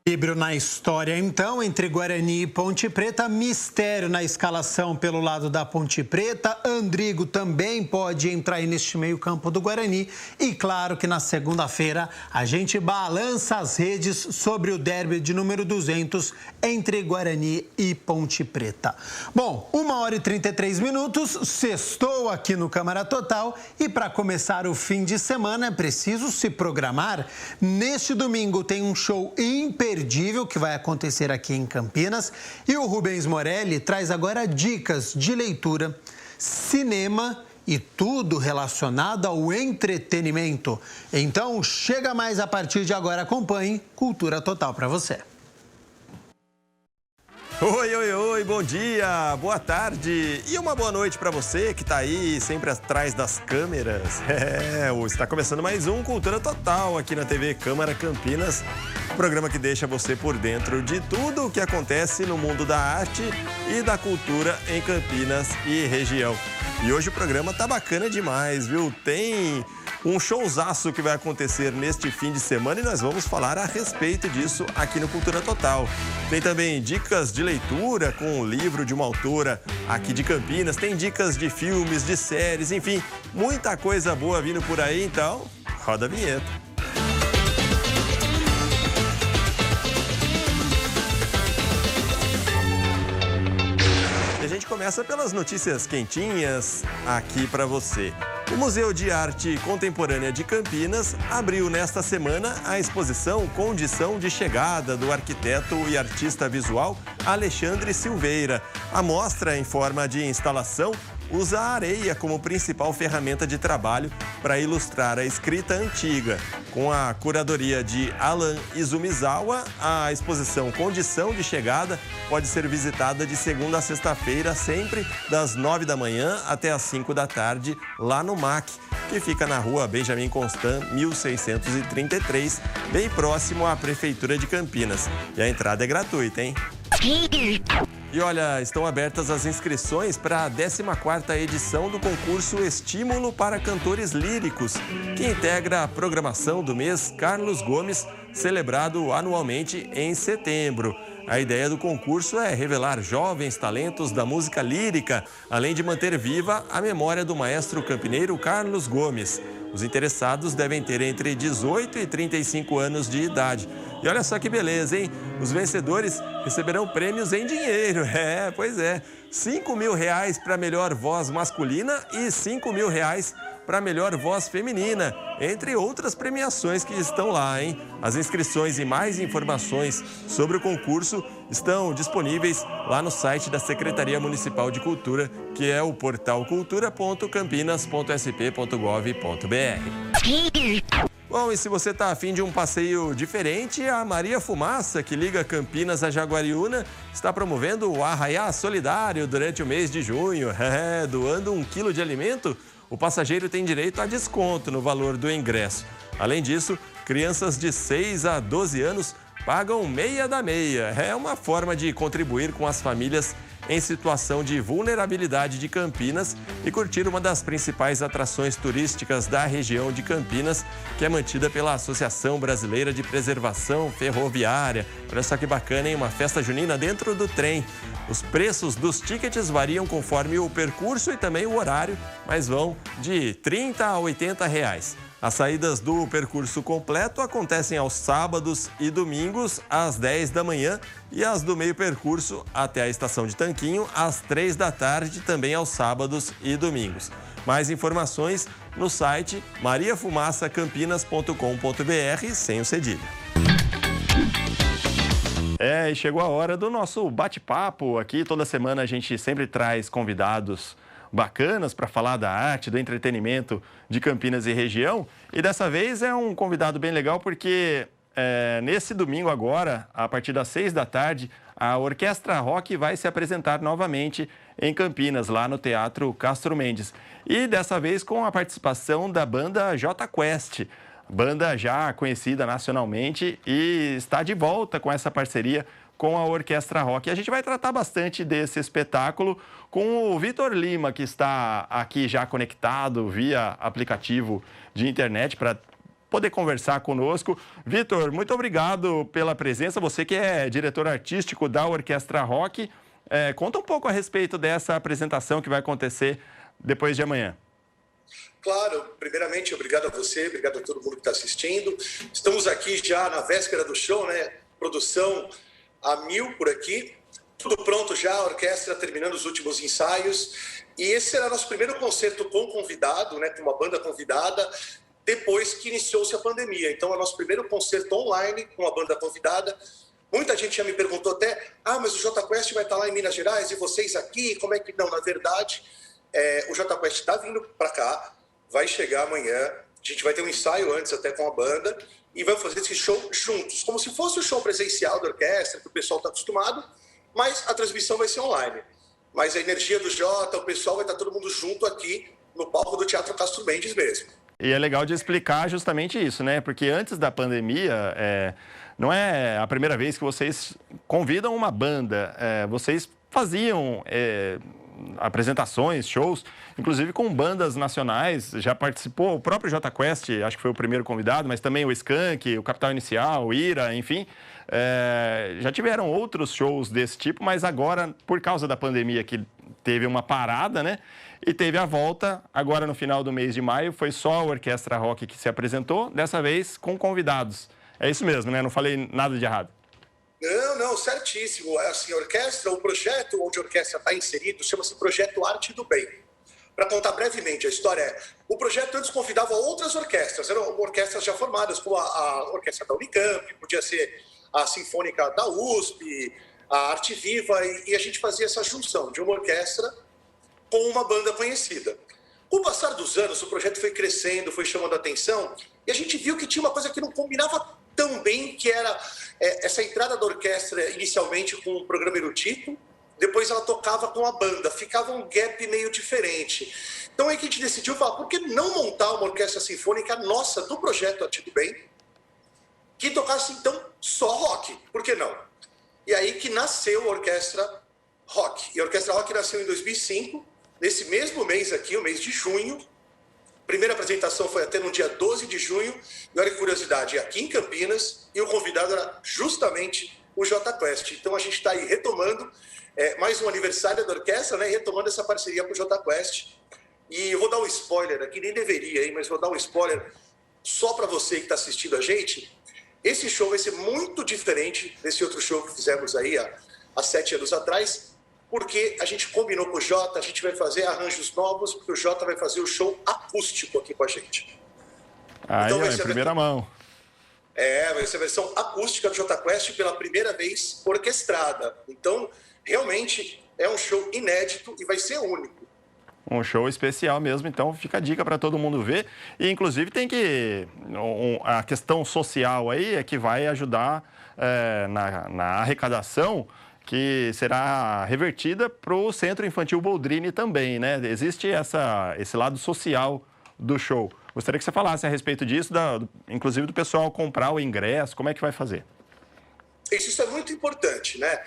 S4: Equilíbrio na história, então, entre Guarani e Ponte Preta. Mistério na escalação pelo lado da Ponte Preta. Andrigo também pode entrar aí neste meio-campo do Guarani. E claro que na segunda-feira a gente balança as redes sobre o derby de número 200 entre Guarani e Ponte Preta. Bom, 1h33, sextou aqui no Câmara Total. E para começar o fim de semana é preciso se programar. Neste domingo tem um show imperdível que vai acontecer aqui em Campinas, e o Rubens Morelli traz agora dicas de leitura, cinema e tudo relacionado ao entretenimento. Então, chega mais a partir de agora, acompanhe Cultura Total para você.
S2: Oi, bom dia, boa tarde e uma boa noite para você que está aí sempre atrás das câmeras. Está começando mais um Cultura Total aqui na TV Câmara Campinas, programa que deixa você por dentro de tudo o que acontece no mundo da arte e da cultura em Campinas e região. E hoje o programa tá bacana demais, viu? Tem um showzaço que vai acontecer neste fim de semana e nós vamos falar a respeito disso aqui no Cultura Total. Tem também dicas de leitura com o livro de uma autora aqui de Campinas, tem dicas de filmes, de séries, enfim, muita coisa boa vindo por aí, então roda a vinheta. A gente começa pelas notícias quentinhas aqui para você. O Museu de Arte Contemporânea de Campinas abriu nesta semana a exposição Condição de Chegada do arquiteto e artista visual Alexandre Silveira. A mostra, em forma de instalação, usa a areia como principal ferramenta de trabalho para ilustrar a escrita antiga. Com a curadoria de Alan Izumizawa, a exposição Condição de Chegada pode ser visitada de segunda a sexta-feira, sempre das 9 da manhã até as 5 da tarde, lá no MAC, que fica na rua Benjamin Constant, 1633, bem próximo à Prefeitura de Campinas. E a entrada é gratuita, hein? E olha, estão abertas as inscrições para a 14ª edição do concurso Estímulo para Cantores Líricos, que integra a programação do mês Carlos Gomes, celebrado anualmente em setembro. A ideia do concurso é revelar jovens talentos da música lírica, além de manter viva a memória do maestro campineiro Carlos Gomes. Os interessados devem ter entre 18 e 35 anos de idade. E olha só que beleza, hein? Os vencedores receberão prêmios em dinheiro. Pois é. R$5.000 para melhor voz masculina e R$5.000 para melhor voz feminina, entre outras premiações que estão lá, hein? As inscrições e mais informações sobre o concurso estão disponíveis lá no site da Secretaria Municipal de Cultura, que é o portal cultura.campinas.sp.gov.br. Bom, e se você está afim de um passeio diferente, a Maria Fumaça, que liga Campinas a Jaguariúna, está promovendo o Arraiá Solidário durante o mês de junho. Doando 1 quilo de alimento, o passageiro tem direito a desconto no valor do ingresso. Além disso, crianças de 6 a 12 anos pagam meia da meia. É uma forma de contribuir com as famílias em situação de vulnerabilidade de Campinas e curtir uma das principais atrações turísticas da região de Campinas, que é mantida pela Associação Brasileira de Preservação Ferroviária. Olha só que bacana, hein? Uma festa junina dentro do trem.
S11: Os preços dos tickets variam conforme o percurso e também o horário, mas vão de R$ 30 a R$ 80. As saídas do percurso completo acontecem aos sábados e domingos às 10 da manhã e as do meio percurso até a estação de Tanquinho às 3 da tarde, também aos sábados e domingos. Mais informações no site mariafumaçacampinas.com.br, sem o cedilha.
S2: E chegou a hora do nosso bate-papo aqui. Toda semana a gente sempre traz convidados bacanas para falar da arte, do entretenimento de Campinas e região. E dessa vez é um convidado bem legal porque nesse domingo agora, a partir das 6 da tarde, a Orquestra Rock vai se apresentar novamente em Campinas, lá no Teatro Castro Mendes. E dessa vez com a participação da banda Jota Quest, banda já conhecida nacionalmente e está de volta com essa parceria com a Orquestra Rock. E a gente vai tratar bastante desse espetáculo com o Vitor Lima, que está aqui já conectado via aplicativo de internet para poder conversar conosco. Vitor, muito obrigado pela presença. Você que é diretor artístico da Orquestra Rock, conta um pouco a respeito dessa apresentação que vai acontecer depois de amanhã.
S12: Claro, primeiramente, obrigado a você, obrigado a todo mundo que está assistindo. Estamos aqui já na véspera do show, né? Produção a 1000 por aqui. Tudo pronto já, a orquestra terminando os últimos ensaios. E esse será nosso primeiro concerto com convidado, né? Com uma banda convidada, depois que iniciou-se a pandemia. Então, é nosso primeiro concerto online com uma banda convidada. Muita gente já me perguntou até, mas o Jota Quest vai estar lá em Minas Gerais e vocês aqui, como é que... Não, na verdade, o Jota Quest está vindo para cá, vai chegar amanhã, a gente vai ter um ensaio antes até com a banda e vai fazer esse show juntos, como se fosse o show presencial da orquestra, que o pessoal está acostumado, mas a transmissão vai ser online. Mas a energia do Jota, o pessoal vai estar todo mundo junto aqui no palco do Teatro Castro Mendes mesmo.
S2: E é legal de explicar justamente isso, né? Porque antes da pandemia, não é a primeira vez que vocês convidam uma banda, vocês faziam apresentações, shows, inclusive com bandas nacionais, já participou o próprio Jota Quest, acho que foi o primeiro convidado, mas também o Skank, o Capital Inicial, o Ira, enfim, já tiveram outros shows desse tipo, mas agora, por causa da pandemia que teve uma parada, né, e teve a volta, agora no final do mês de maio, foi só a Orquestra Rock que se apresentou, dessa vez com convidados. É isso mesmo, né? Não falei nada de errado.
S12: Não, certíssimo. Assim, a orquestra, o projeto onde a orquestra está inserido chama-se Projeto Arte do Bem. Para contar brevemente a história, o projeto antes convidava outras orquestras, eram orquestras já formadas, como a orquestra da Unicamp, podia ser a Sinfônica da USP, a Arte Viva, e a gente fazia essa junção de uma orquestra com uma banda conhecida. Com o passar dos anos, o projeto foi crescendo, foi chamando a atenção, e a gente viu que tinha uma coisa que não combinava tão bem, que era essa entrada da orquestra inicialmente com um programa erudito, depois ela tocava com a banda, ficava um gap meio diferente. Então aí que a gente decidiu falar, por que não montar uma orquestra sinfônica nossa, do Projeto Arte do Bem, que tocasse então só rock, por que não? E aí que nasceu a Orquestra Rock. E a Orquestra Rock nasceu em 2005, nesse mesmo mês aqui, o mês de junho. Primeira apresentação foi até no dia 12 de junho, e olha que curiosidade, aqui em Campinas, e o convidado era justamente o Jota Quest. Então a gente está aí retomando mais um aniversário da orquestra, né, retomando essa parceria com o Jota Quest. E eu vou dar um spoiler aqui, nem deveria, hein, mas vou dar um spoiler só para você que está assistindo a gente. Esse show vai ser muito diferente desse outro show que fizemos aí há 7 anos atrás, porque a gente combinou com o Jota, a gente vai fazer arranjos novos, porque o Jota vai fazer o show acústico aqui com a gente.
S2: Aí, então, em primeira mão.
S12: Vai ser a versão acústica do Jota Quest pela primeira vez orquestrada. Então, realmente, é um show inédito e vai ser único.
S2: Um show especial mesmo, então fica a dica para todo mundo ver. E, inclusive, tem que... a questão social aí é que vai ajudar na arrecadação, que será revertida para o Centro Infantil Boldrini também, né? Existe esse lado social do show. Gostaria que você falasse a respeito disso, inclusive do pessoal comprar o ingresso, como é que vai fazer?
S12: Isso é muito importante, né?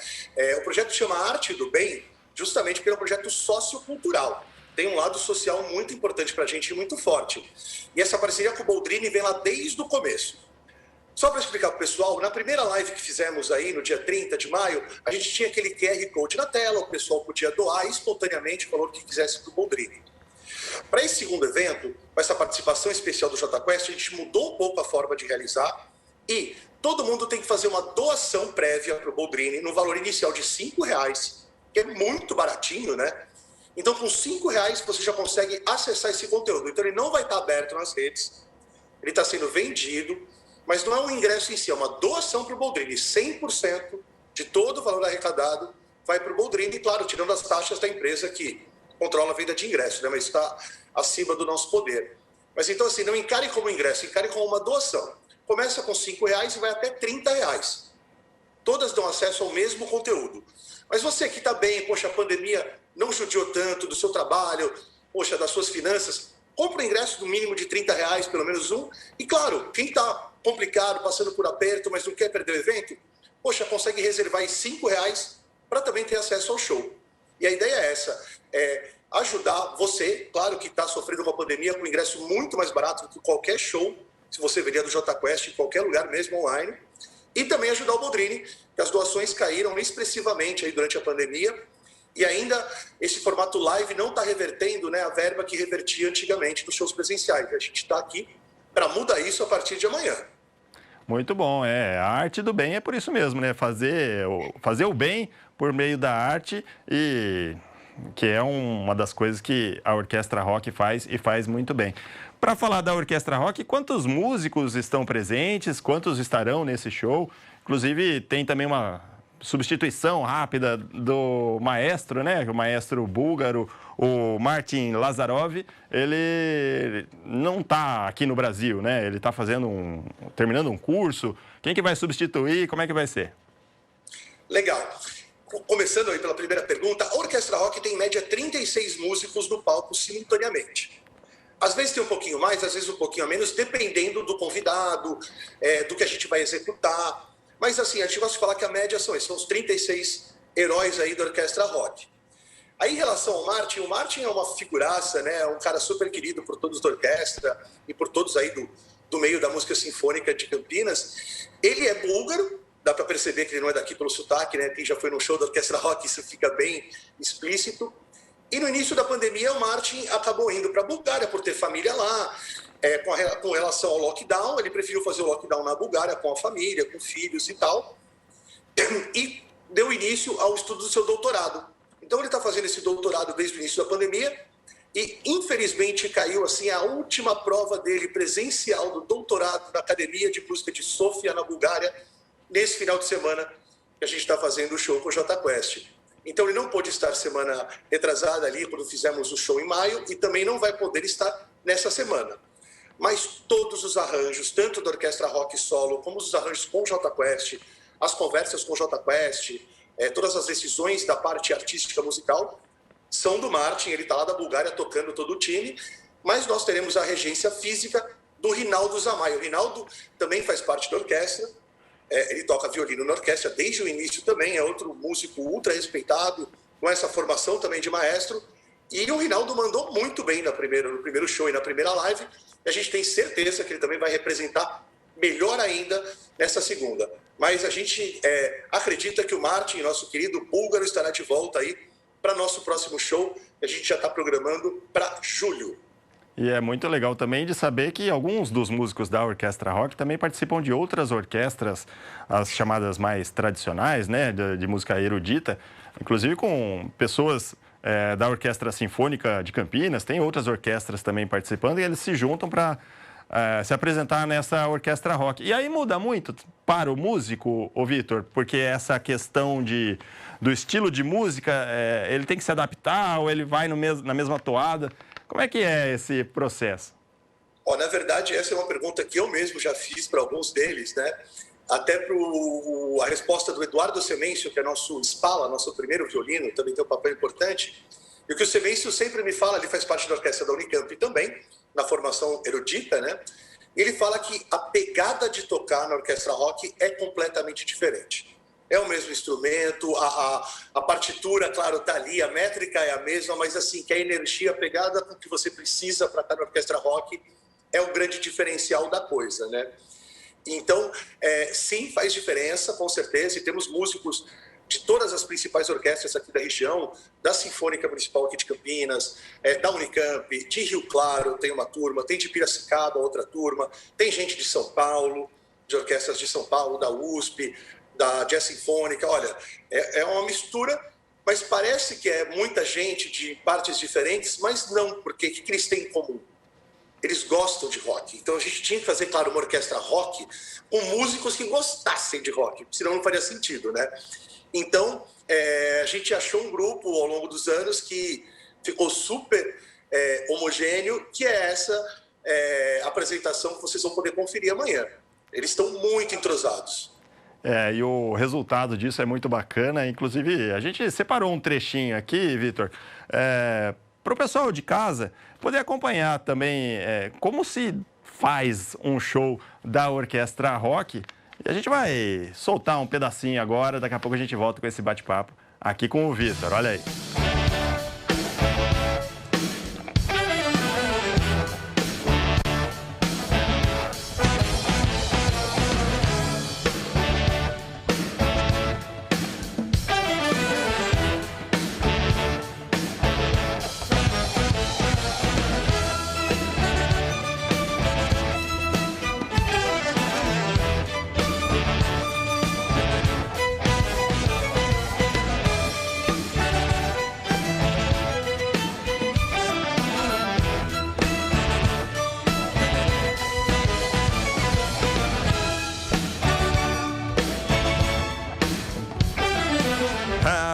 S12: O projeto chama Arte do Bem, justamente porque é um projeto sociocultural. Tem um lado social muito importante para a gente e muito forte. E essa parceria com o Boldrini vem lá desde o começo. Só para explicar para o pessoal, na primeira live que fizemos aí, no dia 30 de maio, a gente tinha aquele QR Code na tela, o pessoal podia doar espontaneamente o valor que quisesse para o Boldrini. Para esse segundo evento, com essa participação especial do Jota Quest, a gente mudou um pouco a forma de realizar e todo mundo tem que fazer uma doação prévia para o Boldrini no valor inicial de R$5, que é muito baratinho, né? Então, com R$5 você já consegue acessar esse conteúdo. Então, ele não vai estar aberto nas redes, ele está sendo vendido, mas não é um ingresso em si, é uma doação para o Boldrini. 100% de todo o valor arrecadado vai para o Boldrini, claro, tirando as taxas da empresa que controla a venda de ingresso, né? Mas está acima do nosso poder. Mas então, assim, não encare como ingresso, encare como uma doação. Começa com R$5 e vai até R$30. Todas dão acesso ao mesmo conteúdo. Mas você que está bem, poxa, a pandemia não judiou tanto do seu trabalho, poxa, das suas finanças, compra o ingresso no mínimo de R$30, pelo menos um. E claro, quem está complicado, passando por aperto, mas não quer perder o evento, poxa, consegue reservar R$5 para também ter acesso ao show. E a ideia é essa, ajudar você, claro que está sofrendo com a pandemia, com um ingresso muito mais barato do que qualquer show, se você veria do Jota Quest em qualquer lugar, mesmo online, e também ajudar o Boldrini, que as doações caíram expressivamente aí durante a pandemia, e ainda esse formato live não está revertendo, né, a verba que revertia antigamente dos shows presenciais. A gente está aqui para mudar isso a partir de amanhã.
S2: Muito bom, a arte do bem é por isso mesmo, né? Fazer o bem por meio da arte, e que é uma das coisas que a Orquestra Rock faz e faz muito bem. Para falar da Orquestra Rock, quantos músicos estão presentes, quantos estarão nesse show? Inclusive, tem também uma substituição rápida do maestro, né? O maestro búlgaro, o Martin Lazarov. Ele não está aqui no Brasil, né? Ele está terminando um curso. Quem que vai substituir? Como é que vai ser?
S12: Legal. Começando aí pela primeira pergunta, a Orquestra Rock tem em média 36 músicos no palco simultaneamente. Às vezes tem um pouquinho mais, às vezes um pouquinho a menos, dependendo do convidado, do que a gente vai executar. Mas assim, a gente gosta de falar que a média são os 36 heróis aí da Orquestra Rock. Aí em relação ao Martin, o Martin é uma figuraça, né? Um cara super querido por todos da orquestra e por todos aí do meio da música sinfônica de Campinas. Ele é búlgaro, dá para perceber que ele não é daqui pelo sotaque, né? Quem já foi no show da Orquestra Rock, isso fica bem explícito. E no início da pandemia, o Martin acabou indo para a Bulgária por ter família lá. Com relação ao lockdown, ele preferiu fazer o lockdown na Bulgária com a família, com filhos e tal. E deu início ao estudo do seu doutorado. Então, ele está fazendo esse doutorado desde o início da pandemia e, infelizmente, caiu assim a última prova dele presencial do doutorado na Academia de Música de Sofia, na Bulgária, nesse final de semana que a gente está fazendo o show com o Jota Quest. Então, ele não pôde estar semana retrasada ali, quando fizemos o show em maio, e também não vai poder estar nessa semana. Mas todos os arranjos, tanto da Orquestra Rock solo, como os arranjos com o Jota Quest, as conversas com o Jota Quest, todas as decisões da parte artística musical, são do Martin. Ele está lá da Bulgária tocando todo o time, mas nós teremos a regência física do Rinaldo Zamay. O Rinaldo também faz parte da orquestra. Ele toca violino na orquestra desde o início também, é outro músico ultra respeitado, com essa formação também de maestro. E o Rinaldo mandou muito bem no primeiro show e na primeira live. E a gente tem certeza que ele também vai representar melhor ainda nessa segunda. Mas a gente acredita que o Martin, nosso querido búlgaro, estará de volta aí para nosso próximo show, que a gente já está programando para julho.
S2: E é muito legal também de saber que alguns dos músicos da Orquestra Rock também participam de outras orquestras, as chamadas mais tradicionais, né, de música erudita, inclusive com pessoas da Orquestra Sinfônica de Campinas. Tem outras orquestras também participando e eles se juntam para se apresentar nessa Orquestra Rock. E aí muda muito para o músico, ô Vitor, porque essa questão do estilo de música, ele tem que se adaptar ou ele vai na mesma toada? Como é que é esse processo?
S12: Na verdade, essa é uma pergunta que eu mesmo já fiz para alguns deles, né? Até a resposta do Eduardo Semêncio, que é nosso Spala, nosso primeiro violino, também tem um papel importante. E o que o Semêncio sempre me fala, ele faz parte da orquestra da Unicamp também, na formação erudita, né? Ele fala que a pegada de tocar na Orquestra Rock é completamente diferente. É o mesmo instrumento, a partitura, claro, está ali, a métrica é a mesma, mas assim, que a energia, a pegada que você precisa para estar na Orquestra Rock é o grande diferencial da coisa, né? Então, sim, faz diferença, com certeza, e temos músicos de todas as principais orquestras aqui da região, da Sinfônica Municipal aqui de Campinas, da Unicamp, de Rio Claro tem uma turma, tem de Piracicaba outra turma, tem gente de São Paulo, de orquestras de São Paulo, da USP, da Jazz Sinfônica. Olha, é uma mistura, mas parece que é muita gente de partes diferentes, mas não, porque o que eles têm em comum? Eles gostam de rock. Então a gente tinha que fazer, claro, uma orquestra rock com músicos que gostassem de rock, senão não faria sentido, né? Então, a gente achou um grupo ao longo dos anos que ficou super homogêneo, que é essa apresentação que vocês vão poder conferir amanhã. Eles estão muito entrosados.
S2: E o resultado disso é muito bacana. Inclusive, a gente separou um trechinho aqui, Vitor, para o pessoal de casa poder acompanhar também como se faz um show da Orquestra Rock. E a gente vai soltar um pedacinho agora, daqui a pouco a gente volta com esse bate-papo aqui com o Vitor. Olha aí.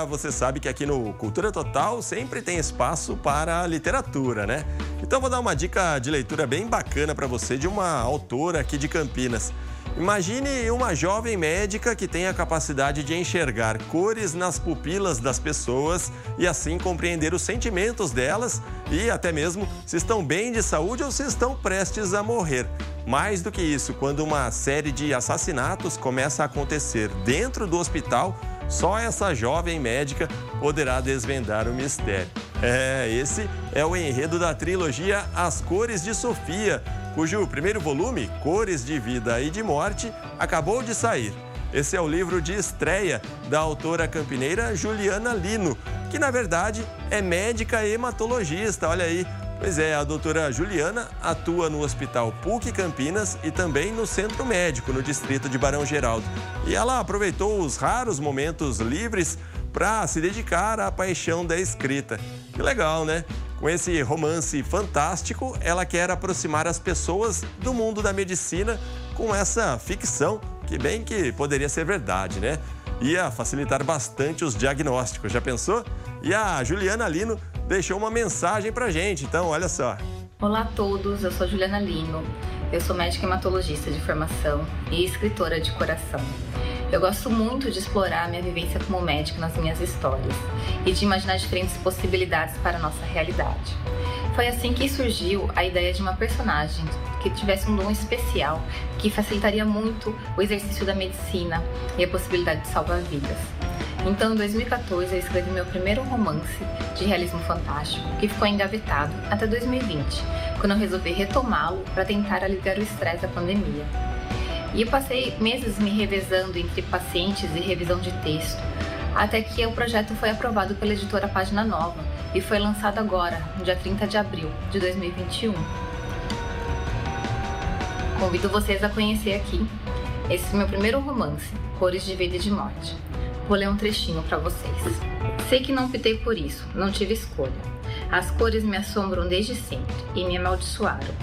S2: Você sabe que aqui no Cultura Total sempre tem espaço para a literatura, né? Então vou dar uma dica de leitura bem bacana para você de uma autora aqui de Campinas. Imagine uma jovem médica que tem a capacidade de enxergar cores nas pupilas das pessoas e assim compreender os sentimentos delas e até mesmo se estão bem de saúde ou se estão prestes a morrer. Mais do que isso, quando uma série de assassinatos começa a acontecer dentro do hospital, só essa jovem médica poderá desvendar o mistério. Esse é o enredo da trilogia As Cores de Sofia, cujo primeiro volume, Cores de Vida e de Morte, acabou de sair. Esse é o livro de estreia da autora campineira Juliana Lino, que na verdade é médica hematologista, olha aí. Pois é, a doutora Juliana atua no Hospital PUC Campinas e também no Centro Médico, no distrito de Barão Geraldo. E ela aproveitou os raros momentos livres para se dedicar à paixão da escrita. Que legal, né? Com esse romance fantástico, ela quer aproximar as pessoas do mundo da medicina com essa ficção, que bem que poderia ser verdade, né? Ia facilitar bastante os diagnósticos, já pensou? E a Juliana Lino deixou uma mensagem pra gente, então olha só.
S13: Olá a todos, eu sou Juliana Lino, eu sou médica hematologista de formação e escritora de coração. Eu gosto muito de explorar a minha vivência como médica nas minhas histórias e de imaginar diferentes possibilidades para a nossa realidade. Foi assim que surgiu a ideia de uma personagem que tivesse um dom especial que facilitaria muito o exercício da medicina e a possibilidade de salvar vidas. Então, em 2014, eu escrevi meu primeiro romance de realismo fantástico, que ficou engavetado até 2020, quando eu resolvi retomá-lo para tentar aliviar o estresse da pandemia. E eu passei meses me revezando entre pacientes e revisão de texto, até que o projeto foi aprovado pela editora Página Nova e foi lançado agora, no dia 30 de abril de 2021. Convido vocês a conhecer aqui esse meu primeiro romance, Cores de Vida e de Morte. Vou ler um trechinho para vocês. Sei que não optei por isso, não tive escolha. As cores me assombram desde sempre e me amaldiçoaram.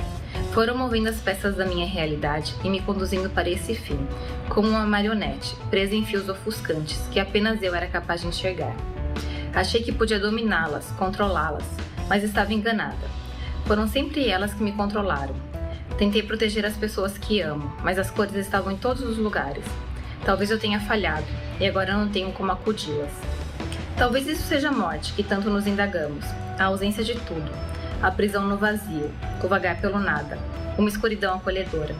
S13: Foram movendo as peças da minha realidade e me conduzindo para esse fim, como uma marionete, presa em fios ofuscantes que apenas eu era capaz de enxergar. Achei que podia dominá-las, controlá-las, mas estava enganada. Foram sempre elas que me controlaram. Tentei proteger as pessoas que amo, mas as cores estavam em todos os lugares. Talvez eu tenha falhado e agora não tenho como acudi-las. Talvez isso seja a morte que tanto nos indagamos, a ausência de tudo, a prisão no vazio, o vagar pelo nada, uma escuridão acolhedora.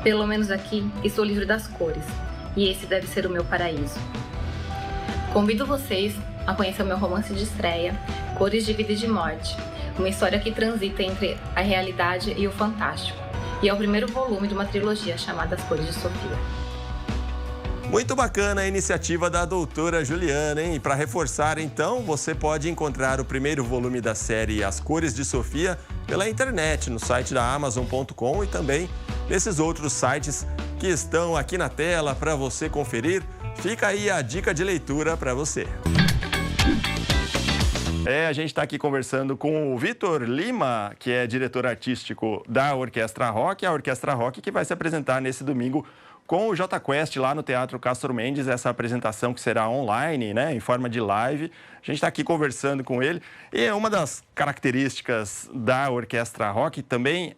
S13: Pelo menos aqui estou livre das cores, e esse deve ser o meu paraíso. Convido vocês a conhecer o meu romance de estreia, Cores de Vida e de Morte, uma história que transita entre a realidade e o fantástico, e é o primeiro volume de uma trilogia chamada As Cores de Sofia.
S11: Muito bacana a iniciativa da doutora Juliana, hein? E para reforçar, então, você pode encontrar o primeiro volume da série As Cores de Sofia pela internet, no site da Amazon.com e também nesses outros sites que estão aqui na tela para você conferir. Fica aí a dica de leitura para você. A gente está aqui conversando com o Vitor Lima, que é diretor artístico da Orquestra Rock, a Orquestra Rock que vai se apresentar nesse domingo com o Jota Quest lá no Teatro Castro Mendes, essa apresentação que será online, né, em forma de live. A gente está aqui conversando com ele. E uma das características da Orquestra Rock também,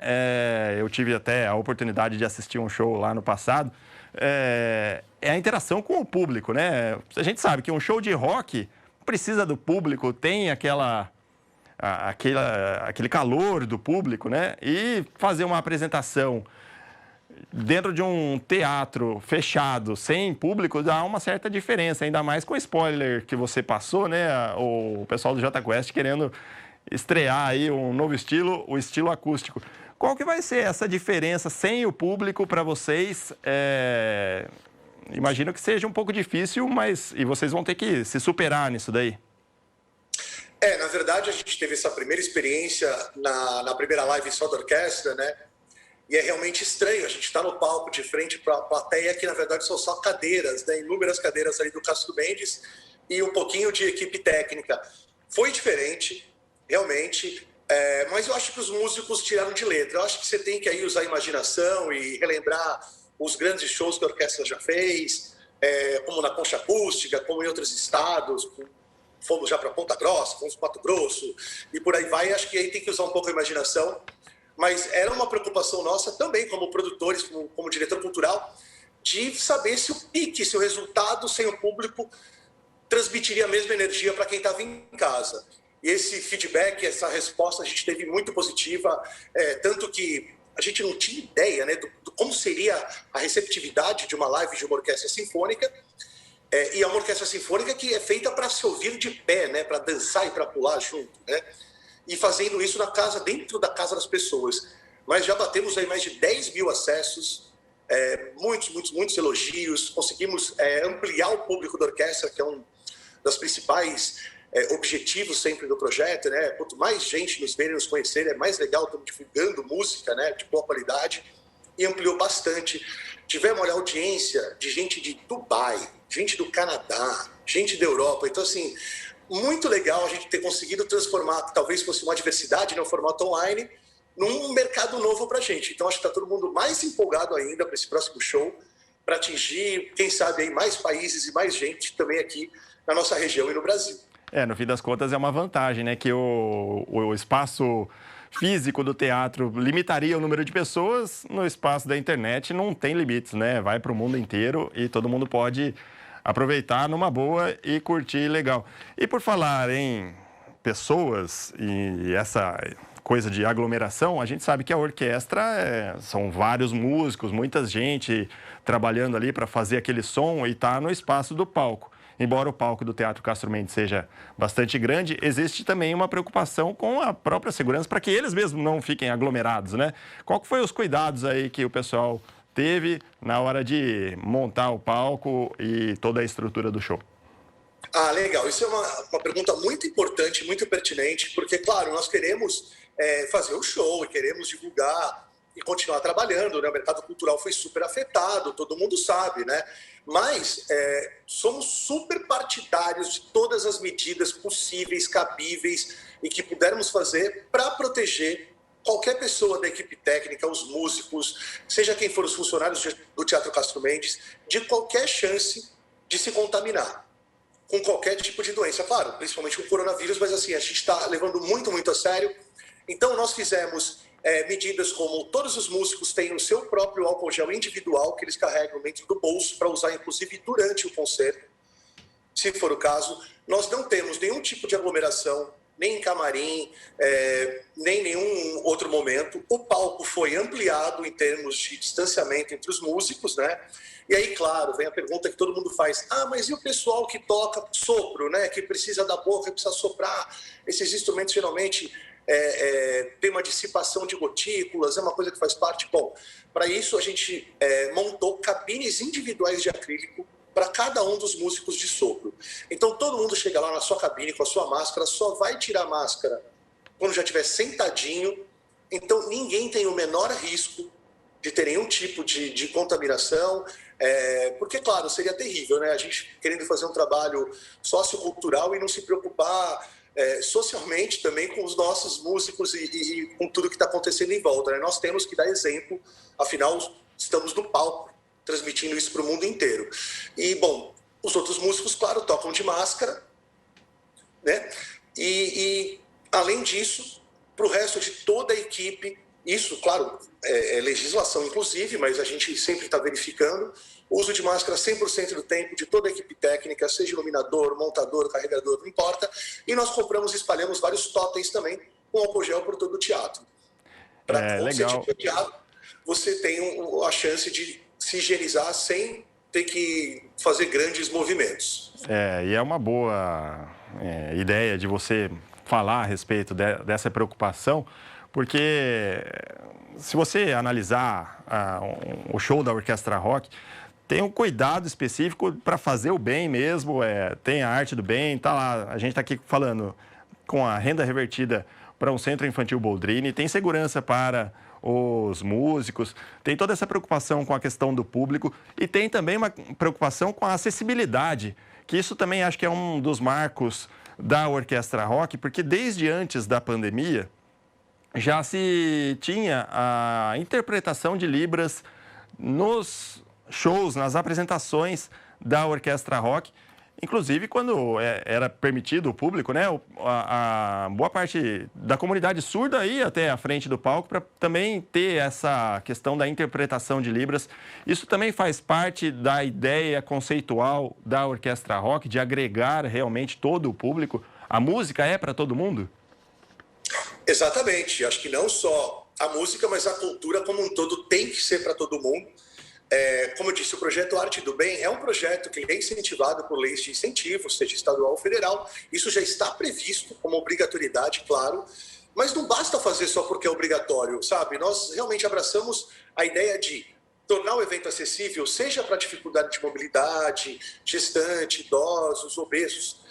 S11: eu tive até a oportunidade de assistir um show lá no passado, é a interação com o público, né? A gente sabe que um show de rock precisa do público, tem aquele calor do público, né? E fazer uma apresentação dentro de um teatro fechado, sem público, dá uma certa diferença, ainda mais com o spoiler que você passou, né? O pessoal do Jota Quest querendo estrear aí um novo estilo, o estilo acústico. Qual que vai ser essa diferença sem o público para vocês? Imagino que seja um pouco difícil, mas e vocês vão ter que se superar nisso daí?
S12: Na verdade, a gente teve essa primeira experiência na primeira live só da orquestra, né? E é realmente estranho, a gente está no palco de frente para a plateia, que na verdade são só cadeiras, né? Inúmeras cadeiras ali do Castro Mendes e um pouquinho de equipe técnica. Foi diferente, realmente, mas eu acho que os músicos tiraram de letra. Eu acho que você tem que aí usar a imaginação e relembrar os grandes shows que a orquestra já fez, como na Concha Acústica, como em outros estados. Fomos já para Ponta Grossa, fomos para Mato Grosso e por aí vai. Acho que aí tem que usar um pouco a imaginação. Mas era uma preocupação nossa também, como produtores, como diretor cultural, de saber se o pique, se o resultado sem o público transmitiria a mesma energia para quem estava em casa. E esse feedback, essa resposta a gente teve muito positiva, tanto que a gente não tinha ideia, né, do como seria a receptividade de uma live de uma orquestra sinfônica. E é uma orquestra sinfônica que é feita para se ouvir de pé, né, para dançar e para pular junto, né? E fazendo isso dentro da casa das pessoas. Nós já batemos aí mais de 10 mil acessos, muitos elogios, conseguimos ampliar o público da orquestra, que é um dos principais objetivos sempre do projeto, né? Quanto mais gente nos ver e nos conhecer, é mais legal, estamos divulgando música, né, de boa qualidade, e ampliou bastante. Tivemos uma audiência de gente de Dubai, gente do Canadá, gente da Europa, então assim, muito legal a gente ter conseguido transformar, talvez fosse uma diversidade no formato online, num mercado novo para a gente. Então, acho que está todo mundo mais empolgado ainda para esse próximo show, para atingir, quem sabe, aí, mais países e mais gente também aqui na nossa região e no Brasil.
S2: No fim das contas, é uma vantagem, né? Que o espaço físico do teatro limitaria o número de pessoas, no espaço da internet não tem limites, né? Vai para o mundo inteiro e todo mundo pode aproveitar numa boa e curtir legal. E por falar em pessoas e essa coisa de aglomeração, a gente sabe que a orquestra são vários músicos, muita gente trabalhando ali para fazer aquele som e tá no espaço do palco. Embora o palco do Teatro Castro Mendes seja bastante grande, existe também uma preocupação com a própria segurança para que eles mesmos não fiquem aglomerados, né? Qual que foi os cuidados aí que o pessoal teve na hora de montar o palco e toda a estrutura do show?
S12: Legal. Isso é uma pergunta muito importante, muito pertinente, porque, claro, nós queremos fazer o show e queremos divulgar e continuar trabalhando, né? O mercado cultural foi super afetado, todo mundo sabe, né? Mas somos super partidários de todas as medidas possíveis, cabíveis e que pudermos fazer para proteger qualquer pessoa da equipe técnica, os músicos, seja quem for os funcionários do Teatro Castro Mendes, de qualquer chance de se contaminar com qualquer tipo de doença. Claro, principalmente com o coronavírus, mas assim, a gente está levando muito, muito a sério. Então, nós fizemos medidas como todos os músicos têm o seu próprio álcool gel individual que eles carregam dentro do bolso para usar, inclusive, durante o concerto, se for o caso. Nós não temos nenhum tipo de aglomeração, nem em camarim, nem em nenhum outro momento. O palco foi ampliado em termos de distanciamento entre os músicos, né? E aí, claro, vem a pergunta que todo mundo faz. Mas e o pessoal que toca sopro, né? Que precisa da boca, que precisa soprar? Esses instrumentos, geralmente, tem uma dissipação de gotículas, é uma coisa que faz parte. Bom, para isso a gente montou cabines individuais de acrílico para cada um dos músicos de sopro. Então todo mundo chega lá na sua cabine com a sua máscara, só vai tirar a máscara quando já estiver sentadinho. Então ninguém tem o menor risco de ter nenhum tipo de contaminação, porque, claro, seria terrível, né? A gente querendo fazer um trabalho sociocultural e não se preocupar socialmente também com os nossos músicos e com tudo que está acontecendo em volta, né? Nós temos que dar exemplo, afinal, estamos no palco, transmitindo isso para o mundo inteiro. E, bom, os outros músicos, claro, tocam de máscara, né? E além disso, para o resto de toda a equipe, isso, claro, é legislação inclusive, mas a gente sempre está verificando, o uso de máscara 100% do tempo de toda a equipe técnica, seja iluminador, montador, carregador, não importa. E nós compramos e espalhamos vários totens também com álcool gel por todo o teatro. Para
S2: legal.
S12: Você teatro, você tem a chance de se higienizar sem ter que fazer grandes movimentos.
S2: E é uma boa ideia de você falar a respeito dessa preocupação, porque se você analisar o show da Orquestra Rock, tem um cuidado específico para fazer o bem mesmo, tem a arte do bem, tá lá, a gente está aqui falando com a renda revertida para um centro infantil Boldrini, tem segurança para os músicos, tem toda essa preocupação com a questão do público e tem também uma preocupação com a acessibilidade, que isso também acho que é um dos marcos da Orquestra Rock, porque desde antes da pandemia já se tinha a interpretação de Libras nos shows, nas apresentações da Orquestra Rock, inclusive quando era permitido o público, né? A boa parte da comunidade surda ia até a frente do palco para também ter essa questão da interpretação de Libras. Isso também faz parte da ideia conceitual da Orquestra Rock, de agregar realmente todo o público. A música é para todo mundo?
S12: Exatamente. Acho que não só a música, mas a cultura como um todo tem que ser para todo mundo. Como eu disse, o projeto Arte do Bem é um projeto que é incentivado por leis de incentivo, seja estadual ou federal. Isso já está previsto como obrigatoriedade, claro, mas não basta fazer só porque é obrigatório, sabe? Nós realmente abraçamos a ideia de tornar o evento acessível, seja para dificuldade de mobilidade, gestante, idosos, obesos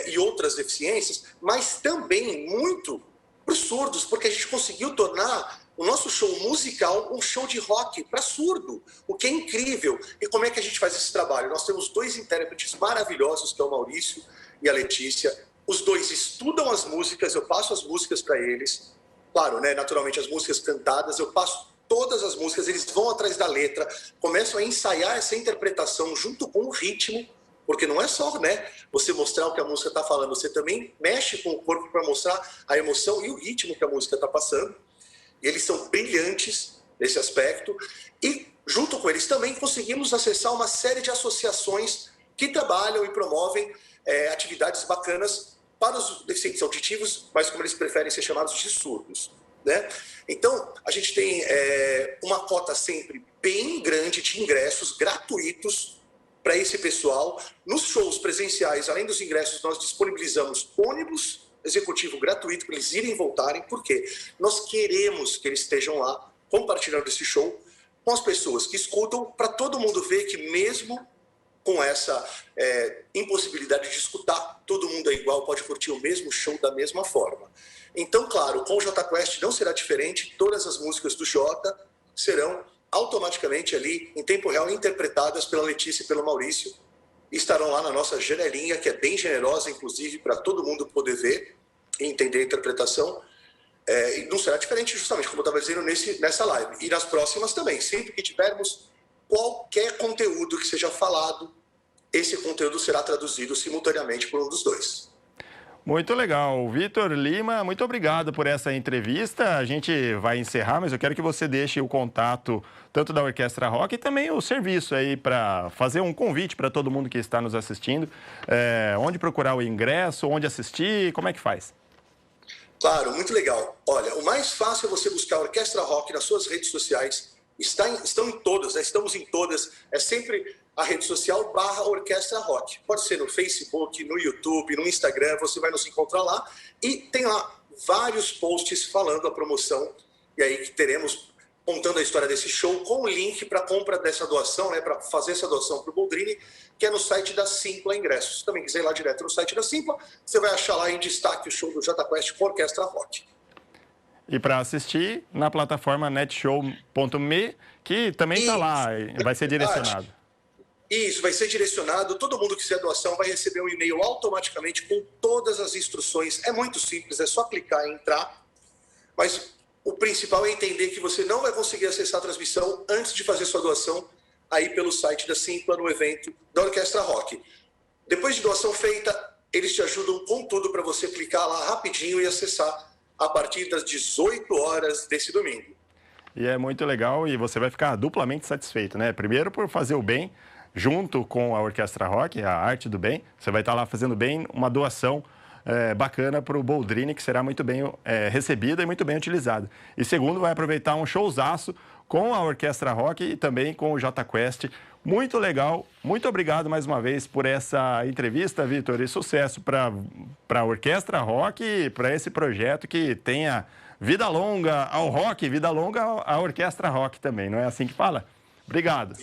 S12: e outras deficiências, mas também muito para os surdos, porque a gente conseguiu tornar o nosso show musical um show de rock para surdo, o que é incrível. E como é que a gente faz esse trabalho? Nós temos dois intérpretes maravilhosos, que é o Maurício e a Letícia. Os dois estudam as músicas, eu passo as músicas para eles. Claro, né? Naturalmente, as músicas cantadas, eu passo todas as músicas, eles vão atrás da letra, começam a ensaiar essa interpretação junto com o ritmo, porque não é só, né, você mostrar o que a música está falando, você também mexe com o corpo para mostrar a emoção e o ritmo que a música está passando. Eles são brilhantes nesse aspecto e, junto com eles também, conseguimos acessar uma série de associações que trabalham e promovem atividades bacanas para os deficientes auditivos, mas como eles preferem ser chamados de surdos, né? Então, a gente tem uma cota sempre bem grande de ingressos gratuitos para esse pessoal. Nos shows presenciais, além dos ingressos, nós disponibilizamos ônibus executivo gratuito para eles irem e voltarem, porque nós queremos que eles estejam lá compartilhando esse show com as pessoas que escutam, para todo mundo ver que mesmo com essa impossibilidade de escutar, todo mundo é igual, pode curtir o mesmo show da mesma forma. Então, claro, com o Jota Quest não será diferente, todas as músicas do Jota serão automaticamente ali, em tempo real, interpretadas pela Letícia e pelo Maurício, e estarão lá na nossa janelinha, que é bem generosa, inclusive, para todo mundo poder ver e entender a interpretação. E não será diferente, justamente, como eu estava dizendo, nessa live. E nas próximas também. Sempre que tivermos qualquer conteúdo que seja falado, esse conteúdo será traduzido simultaneamente por um dos dois.
S2: Muito legal. Vitor Lima, muito obrigado por essa entrevista. A gente vai encerrar, mas eu quero que você deixe o contato tanto da Orquestra Rock e também o serviço aí para fazer um convite para todo mundo que está nos assistindo. Onde procurar o ingresso, onde assistir, como é que faz?
S12: Claro, muito legal. Olha, o mais fácil é você buscar a Orquestra Rock nas suas redes sociais. Estão em todas, né? Estamos em todas. É sempre a rede social /Orquestra Rock. Pode ser no Facebook, no YouTube, no Instagram, você vai nos encontrar lá. E tem lá vários posts falando a promoção, e aí que teremos, contando a história desse show, com o link para compra dessa doação, né, para fazer essa doação para o Boldrini, que é no site da Simpla Ingressos. Se também quiser ir lá direto no site da Simpla, você vai achar lá em destaque o show do Jota Quest com Orquestra Rock.
S2: E para assistir, na plataforma netshow.me, que também está lá, vai ser direcionado.
S12: Isso, vai ser direcionado. Todo mundo que fizer doação vai receber um e-mail automaticamente com todas as instruções. É muito simples, é só clicar e entrar. Mas o principal é entender que você não vai conseguir acessar a transmissão antes de fazer sua doação aí pelo site da Simpla, no evento da Orquestra Rock. Depois de doação feita, eles te ajudam com tudo para você clicar lá rapidinho e acessar a partir das 18 horas desse domingo.
S2: E é muito legal e você vai ficar duplamente satisfeito, né? Primeiro por fazer o bem, junto com a Orquestra Rock, a Arte do Bem. Você vai estar lá fazendo bem, uma doação bacana para o Boldrini, que será muito bem recebida e muito bem utilizada. E segundo, vai aproveitar um showzaço com a Orquestra Rock e também com o Jota Quest. Muito legal. Muito obrigado mais uma vez por essa entrevista, Vitor, e sucesso para a Orquestra Rock e para esse projeto que tenha vida longa ao rock, vida longa à Orquestra Rock também, não é assim que fala? Obrigado.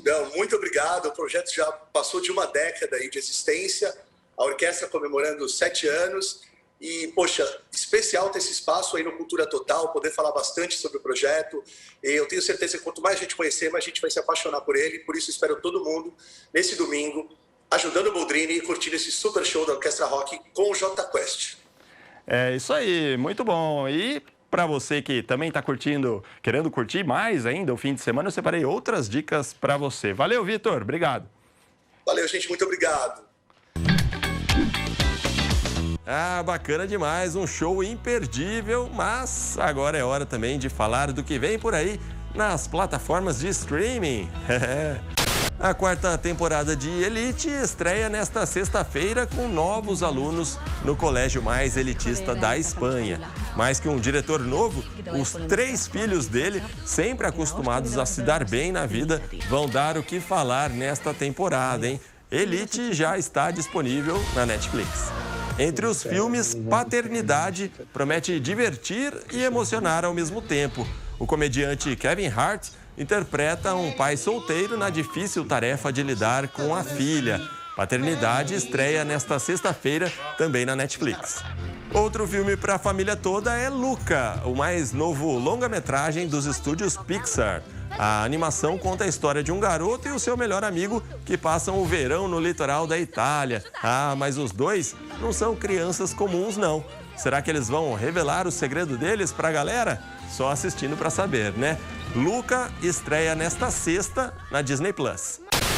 S12: Não, muito obrigado. O projeto já passou de uma década aí de existência, a orquestra comemorando 7 anos e, poxa, especial ter esse espaço aí no Cultura Total, poder falar bastante sobre o projeto. E eu tenho certeza que quanto mais a gente conhecer, mais a gente vai se apaixonar por ele. Por isso, espero todo mundo, nesse domingo, ajudando o Boldrini e curtindo esse super show da Orquestra Rock com o Jota Quest.
S2: É isso aí, muito bom. E para você que também está querendo curtir mais ainda o fim de semana, eu separei outras dicas para você. Valeu, Vitor. Obrigado.
S12: Valeu, gente. Muito obrigado.
S11: Ah, bacana demais, um show imperdível, mas agora é hora também de falar do que vem por aí nas plataformas de streaming. A 4ª temporada de Elite estreia nesta sexta-feira com novos alunos no colégio mais elitista da Espanha. Mais que um diretor novo, os 3 filhos dele, sempre acostumados a se dar bem na vida, vão dar o que falar nesta temporada, hein? Elite já está disponível na Netflix. Entre os filmes, Paternidade promete divertir e emocionar ao mesmo tempo. O comediante Kevin Hart interpreta um pai solteiro na difícil tarefa de lidar com a filha. Paternidade estreia nesta sexta-feira, também na Netflix. Outro filme para a família toda é Luca, o mais novo longa-metragem dos estúdios Pixar. A animação conta a história de um garoto e o seu melhor amigo que passam o verão no litoral da Itália. Ah, mas os dois não são crianças comuns, não. Será que eles vão revelar o segredo deles para a galera? Só assistindo para saber, né? Luca estreia nesta sexta na Disney+.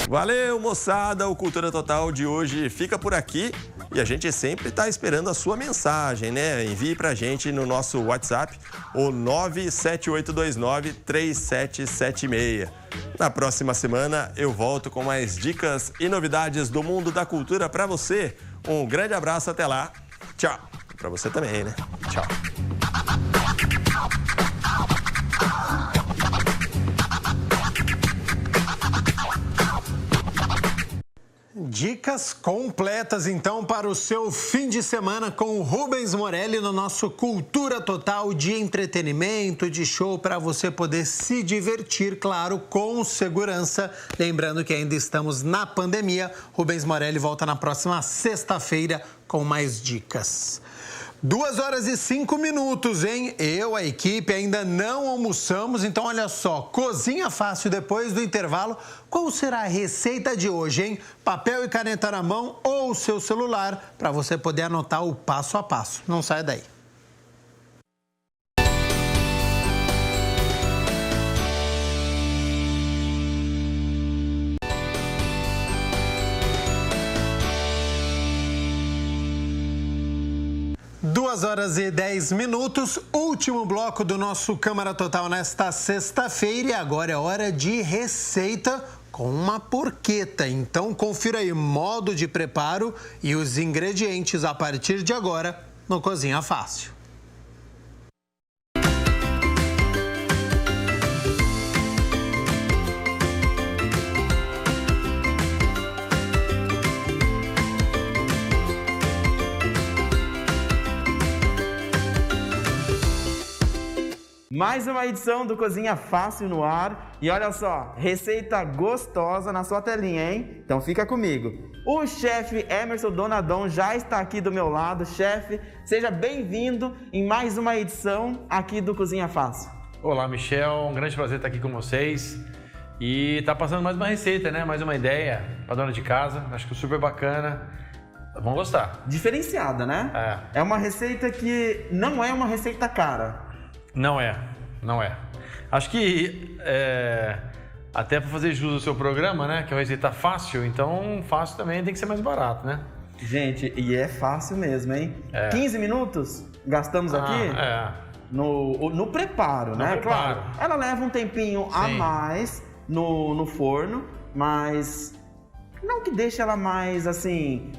S11: Valeu, moçada! O Cultura Total de hoje fica por aqui e a gente sempre está esperando a sua mensagem, né? Envie para a gente no nosso WhatsApp, o 97829-3776. Na próxima semana eu volto com mais dicas e novidades do mundo da cultura para você. Um grande abraço, até lá. Tchau! Para você também, né? Tchau!
S4: Dicas completas, então, para o seu fim de semana com o Rubens Morelli no nosso Cultura Total de entretenimento, de show, para você poder se divertir, claro, com segurança. Lembrando que ainda estamos na pandemia. Rubens Morelli volta na próxima sexta-feira com mais dicas. 2h05, hein? Eu, a equipe, ainda não almoçamos, então olha só, cozinha fácil depois do intervalo. Qual será a receita de hoje, hein? Papel e caneta na mão ou o seu celular para você poder anotar o passo a passo. Não saia daí. Duas horas e 10 minutos, último bloco do nosso Câmara Total nesta sexta-feira e agora é hora de receita com uma porqueta. Então confira aí modo de preparo e os ingredientes a partir de agora no Cozinha Fácil.
S15: Mais uma edição do Cozinha Fácil no ar. E olha só, receita gostosa na sua telinha, hein? Então fica comigo. O chefe Emerson Donadon já está aqui do meu lado. Chefe, seja bem-vindo em mais uma edição aqui do Cozinha Fácil.
S14: Olá, Michel. Um grande prazer estar aqui com vocês. E tá passando mais uma receita, né? Mais uma ideia para dona de casa. Acho que super bacana. Vão gostar.
S15: Diferenciada, né? É uma receita que não é uma receita cara.
S14: Não é. Acho que até para fazer jus ao seu programa, né? Que é uma receita fácil, então fácil também tem que ser mais barato, né?
S15: Gente, e é fácil mesmo, hein? 15 minutos gastamos aqui no preparo, né? Claro, ela leva um tempinho a mais no forno, mas não que deixe ela mais, assim,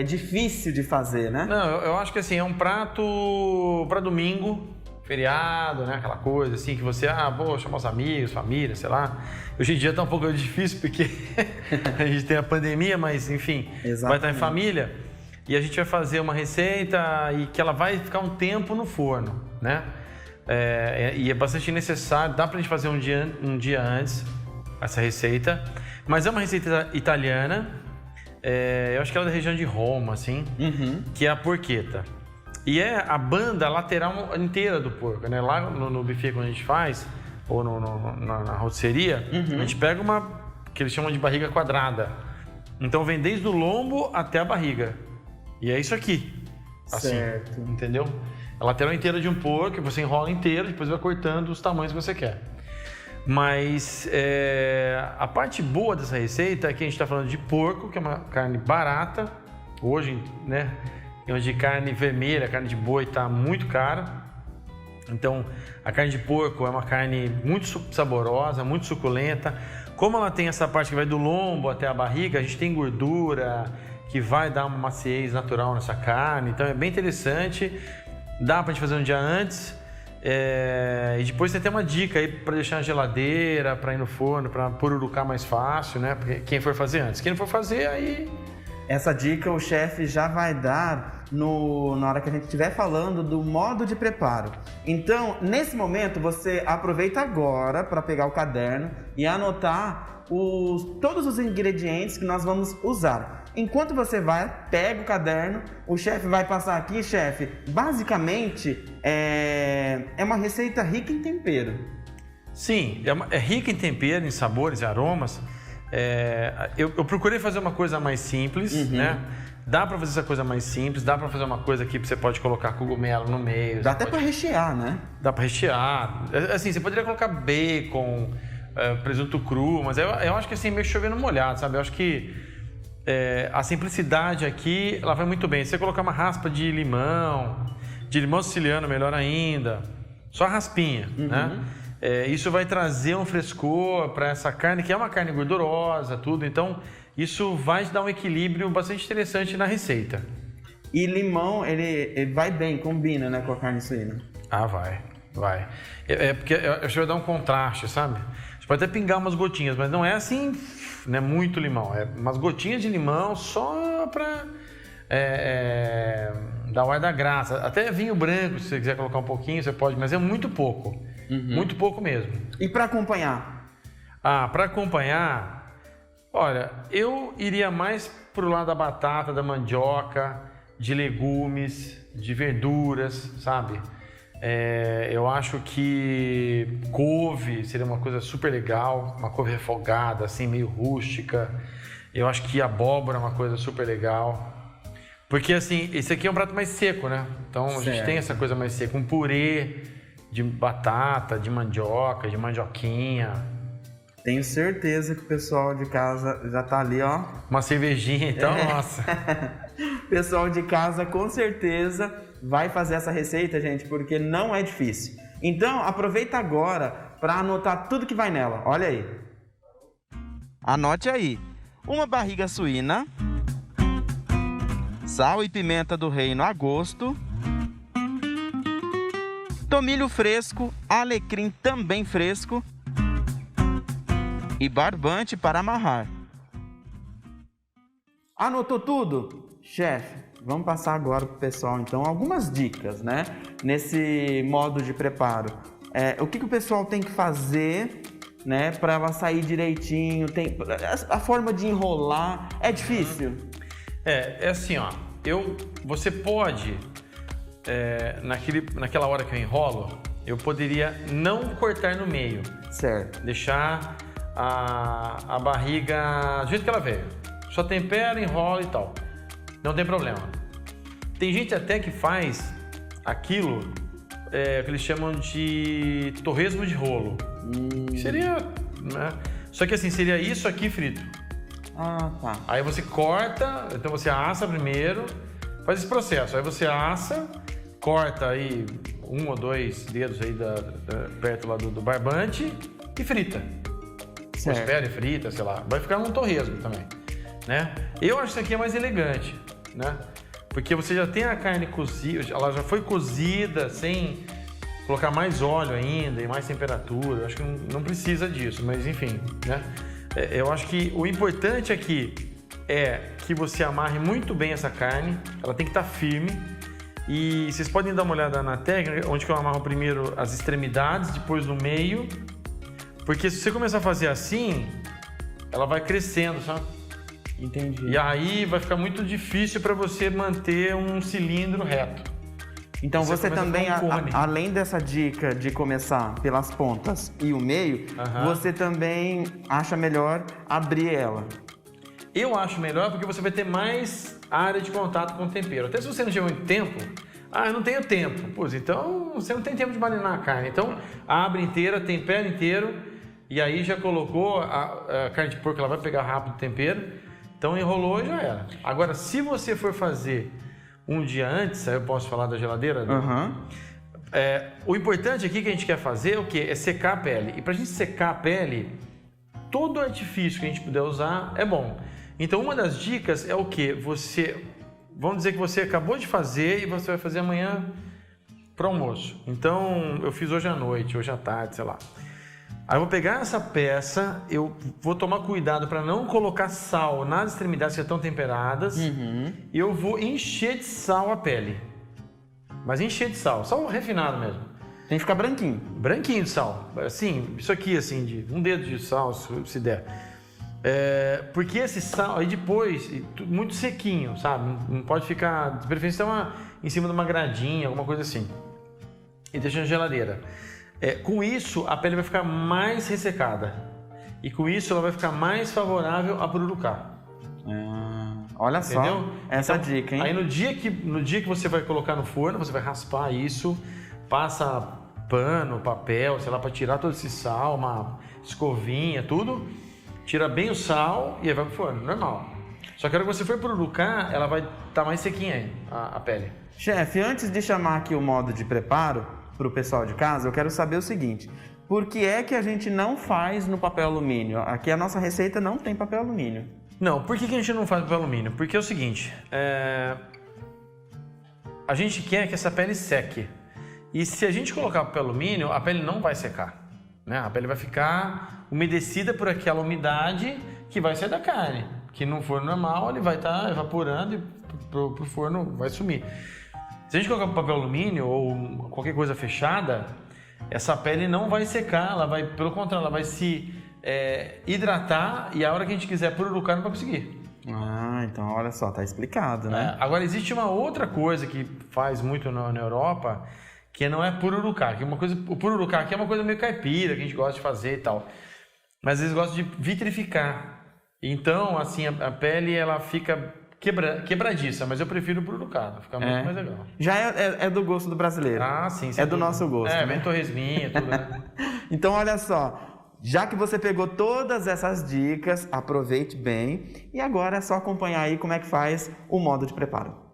S15: difícil de fazer, né?
S14: Não, eu acho que assim, é um prato para domingo, feriado, né? Aquela coisa assim que você, vou chamar os amigos, família, sei lá. Hoje em dia tá um pouco difícil porque a gente tem a pandemia, mas enfim, vai estar em família. E a gente vai fazer uma receita e que ela vai ficar um tempo no forno, né? E é bastante necessário, dá pra gente fazer um dia antes essa receita. Mas é uma receita italiana, eu acho que ela é da região de Roma, assim, que é a porchetta. E é a banda lateral inteira do porco, né? Lá no buffet, quando a gente faz, ou na rotisseria, a gente pega uma que eles chamam de barriga quadrada. Então vem desde o lombo até a barriga. E é isso aqui. Assim, certo. Entendeu? A lateral inteira de um porco, você enrola inteiro, depois vai cortando os tamanhos que você quer. Mas a parte boa dessa receita é que a gente está falando de porco, que é uma carne barata. Hoje, né? Onde carne vermelha, carne de boi está muito cara. Então, a carne de porco é uma carne muito saborosa, muito suculenta. Como ela tem essa parte que vai do lombo até a barriga, a gente tem gordura que vai dar uma maciez natural nessa carne. Então, é bem interessante. Dá para a gente fazer um dia antes. E depois você tem uma dica aí para deixar na geladeira, para ir no forno, para pururucar mais fácil, né? Porque quem for fazer antes. Quem não for fazer, aí...
S15: Essa dica o chefe já vai dar na hora que a gente estiver falando do modo de preparo. Então, nesse momento, você aproveita agora para pegar o caderno e anotar todos os ingredientes que nós vamos usar. Enquanto você pega o caderno, o chefe vai passar aqui, chefe. Basicamente, é uma receita rica em tempero.
S14: Sim, é rica em tempero, em sabores e aromas. Eu procurei fazer uma coisa mais simples, né? Dá para fazer essa coisa mais simples, dá para fazer uma coisa aqui que você pode colocar cogumelo no meio.
S15: Dá até para rechear, né?
S14: Dá para rechear. Assim, você poderia colocar bacon, presunto cru, mas eu acho que assim, meio chovendo molhado, sabe? Eu acho que a simplicidade aqui, ela vai muito bem. Se você colocar uma raspa de limão siciliano, melhor ainda. Só a raspinha, né? Isso vai trazer um frescor para essa carne, que é uma carne gordurosa, tudo. Então, isso vai te dar um equilíbrio bastante interessante na receita.
S15: E limão, ele vai bem, combina, né, com a carne suína?
S14: Vai. Porque eu acho que vai dar um contraste, sabe? Você pode até pingar umas gotinhas, mas não é assim, né, muito limão. É umas gotinhas de limão só para dar o ar da graça. Até vinho branco, se você quiser colocar um pouquinho, você pode, mas é muito pouco. Muito pouco mesmo.
S15: E para acompanhar?
S14: Para acompanhar, olha, eu iria mais pro lado da batata, da mandioca, de legumes, de verduras, sabe? Eu acho que couve seria uma coisa super legal, uma couve refogada, assim, meio rústica. Eu acho que abóbora é uma coisa super legal. Porque, assim, esse aqui é um prato mais seco, né? Então, a gente tem essa coisa mais seca, um purê de batata, de mandioca, de mandioquinha.
S15: Tenho certeza que o pessoal de casa já tá ali, ó.
S14: Uma cervejinha, então, nossa.
S15: O pessoal de casa com certeza vai fazer essa receita, gente, porque não é difícil. Então, aproveita agora para anotar tudo que vai nela. Olha aí. Anote aí. Uma barriga suína, sal e pimenta do reino a gosto, tomilho fresco, alecrim também fresco e barbante para amarrar. Anotou tudo? Chefe, vamos passar agora para o pessoal, então, algumas dicas, né? Nesse modo de preparo. O que o pessoal tem que fazer, né, para ela sair direitinho? A forma de enrolar é difícil?
S14: É assim, ó. Você pode, naquela hora que eu enrolo, eu poderia não cortar no meio.
S15: Certo.
S14: Deixar a barriga do jeito que ela veio. Só tempera, enrola e tal. Não tem problema. Tem gente até que faz aquilo que eles chamam de torresmo de rolo. Que seria, né? Só que assim, seria isso aqui frito.
S15: Ah, tá.
S14: Aí você corta, então você assa primeiro, faz esse processo. Aí você assa, corta aí 1 ou 2 dedos aí perto lá do barbante e frita. Certo. Espera e frita, sei lá. Vai ficar um torresmo também, né? Eu acho que isso aqui é mais elegante, né? Porque você já tem a carne cozida, ela já foi cozida sem colocar mais óleo ainda e mais temperatura. Eu acho que não precisa disso, mas enfim, né? Eu acho que o importante aqui é que você amarre muito bem essa carne, ela tem que estar firme. E vocês podem dar uma olhada na técnica, onde que eu amarro primeiro as extremidades, depois no meio. Porque se você começar a fazer assim, ela vai crescendo, sabe?
S15: Entendi.
S14: E aí vai ficar muito difícil para você manter um cilindro reto.
S15: Então você também, além dessa dica de começar pelas pontas e o meio, você também acha melhor abrir ela?
S14: Eu acho melhor porque você vai ter mais área de contato com o tempero. Até se você não tiver muito tempo, eu não tenho tempo. Pois então você não tem tempo de marinar a carne. Então abre inteira, tempera inteiro e aí já colocou a carne de porco, ela vai pegar rápido o tempero. Então enrolou e já era. Agora, se você for fazer um dia antes, aí eu posso falar da geladeira? O importante aqui que a gente quer fazer é o quê? É secar a pele. E pra gente secar a pele, todo artifício que a gente puder usar é bom. Então uma das dicas é o quê? Vamos dizer que você acabou de fazer e você vai fazer amanhã pro almoço. Então eu fiz hoje à noite, hoje à tarde, sei lá. Aí eu vou pegar essa peça, eu vou tomar cuidado para não colocar sal nas extremidades que já estão temperadas. E eu vou encher de sal a pele. Mas encher de sal refinado mesmo.
S15: Tem que ficar branquinho.
S14: Branquinho de sal. Assim, isso aqui, assim, de um dedo de sal, se der. Porque esse sal, aí depois, muito sequinho, sabe? Não pode ficar, de preferência, em cima de uma gradinha, alguma coisa assim. E deixa na geladeira. Com isso, a pele vai ficar mais ressecada. E com isso, ela vai ficar mais favorável a pururucar.
S15: Olha só, entendeu? Essa dica, hein?
S14: Aí no dia que você vai colocar no forno, você vai raspar isso, passa pano, papel, sei lá, para tirar todo esse sal, uma escovinha, tudo. Tira bem o sal e aí vai pro forno, normal. Só que a hora que você for pururucar, ela vai estar mais sequinha aí, a pele.
S15: Chefe, antes de chamar aqui o modo de preparo para o pessoal de casa, eu quero saber o seguinte: por que é que a gente não faz no papel alumínio? Aqui a nossa receita não tem papel alumínio.
S14: Não, por que a gente não faz papel alumínio? Porque é o seguinte, a gente quer que essa pele seque. E se a gente colocar papel alumínio, a pele não vai secar, né? A pele vai ficar umedecida por aquela umidade que vai sair da carne. Que no forno normal ele vai estar evaporando e pro forno vai sumir. Se a gente colocar papel alumínio ou qualquer coisa fechada, essa pele não vai secar, ela vai, pelo contrário, ela vai se hidratar e a hora que a gente quiser pururucar não vai conseguir.
S15: Então olha só, tá explicado, né?
S14: Agora existe uma outra coisa que faz muito na Europa, que não é pururucar, que o pururucar aqui é uma coisa meio caipira, que a gente gosta de fazer e tal. Mas eles gostam de vitrificar. Então, assim, a pele ela fica quebradiça, mas eu prefiro pururucado, fica muito mais legal.
S15: Já é do gosto do brasileiro.
S14: Sim.
S15: É do nosso gosto.
S14: Vem torresminha, tudo, né?
S15: Então, olha só, já que você pegou todas essas dicas, aproveite bem e agora é só acompanhar aí como é que faz o modo de preparo.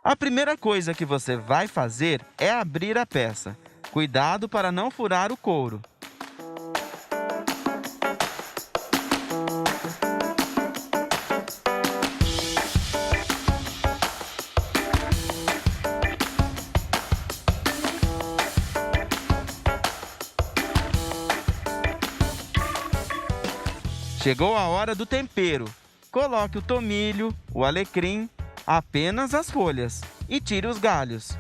S15: A primeira coisa que você vai fazer é abrir a peça. Cuidado para não furar o couro. Chegou a hora do tempero. Coloque o tomilho, o alecrim, apenas as folhas e tire os galhos.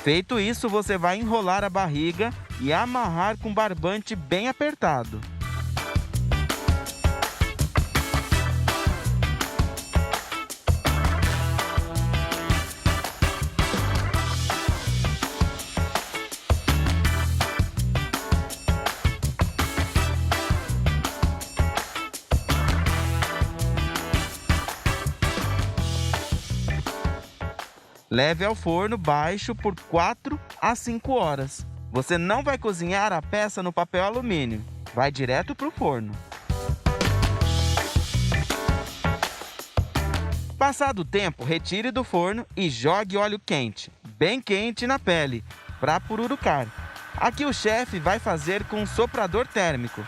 S15: Feito isso, você vai enrolar a barriga e amarrar com barbante bem apertado. Leve ao forno baixo por 4 a 5 horas. Você não vai cozinhar a peça no papel alumínio. Vai direto para o forno. Passado o tempo, retire do forno e jogue óleo quente, bem quente na pele, para pururucar. Aqui o chefe vai fazer com um soprador térmico.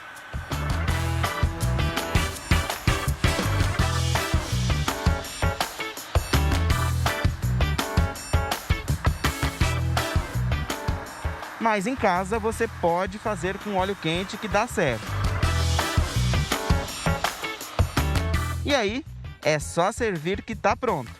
S15: Mas em casa você pode fazer com óleo quente que dá certo. E aí, é só servir que tá pronto.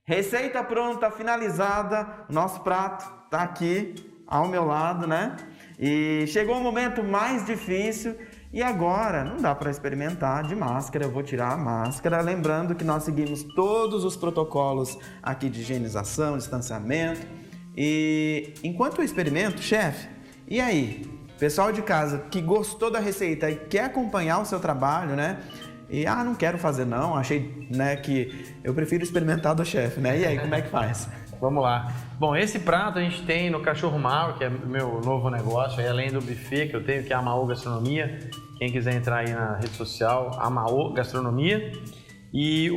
S15: Receita pronta, finalizada. Nosso prato tá aqui ao meu lado, né? E chegou o momento mais difícil. E agora, não dá para experimentar de máscara, eu vou tirar a máscara. Lembrando que nós seguimos todos os protocolos aqui de higienização, distanciamento. E enquanto eu experimento, chefe, e aí? Pessoal de casa que gostou da receita e quer acompanhar o seu trabalho, né? E, não quero fazer não, achei, né, que eu prefiro experimentar do chefe, né? E aí, como é que faz?
S14: Vamos lá. Bom, esse prato a gente tem no Cachorro Magro, que é meu novo negócio, aí, além do buffet que eu tenho, que é a Amaô Gastronomia. Quem quiser entrar aí na rede social, Amaô Gastronomia. E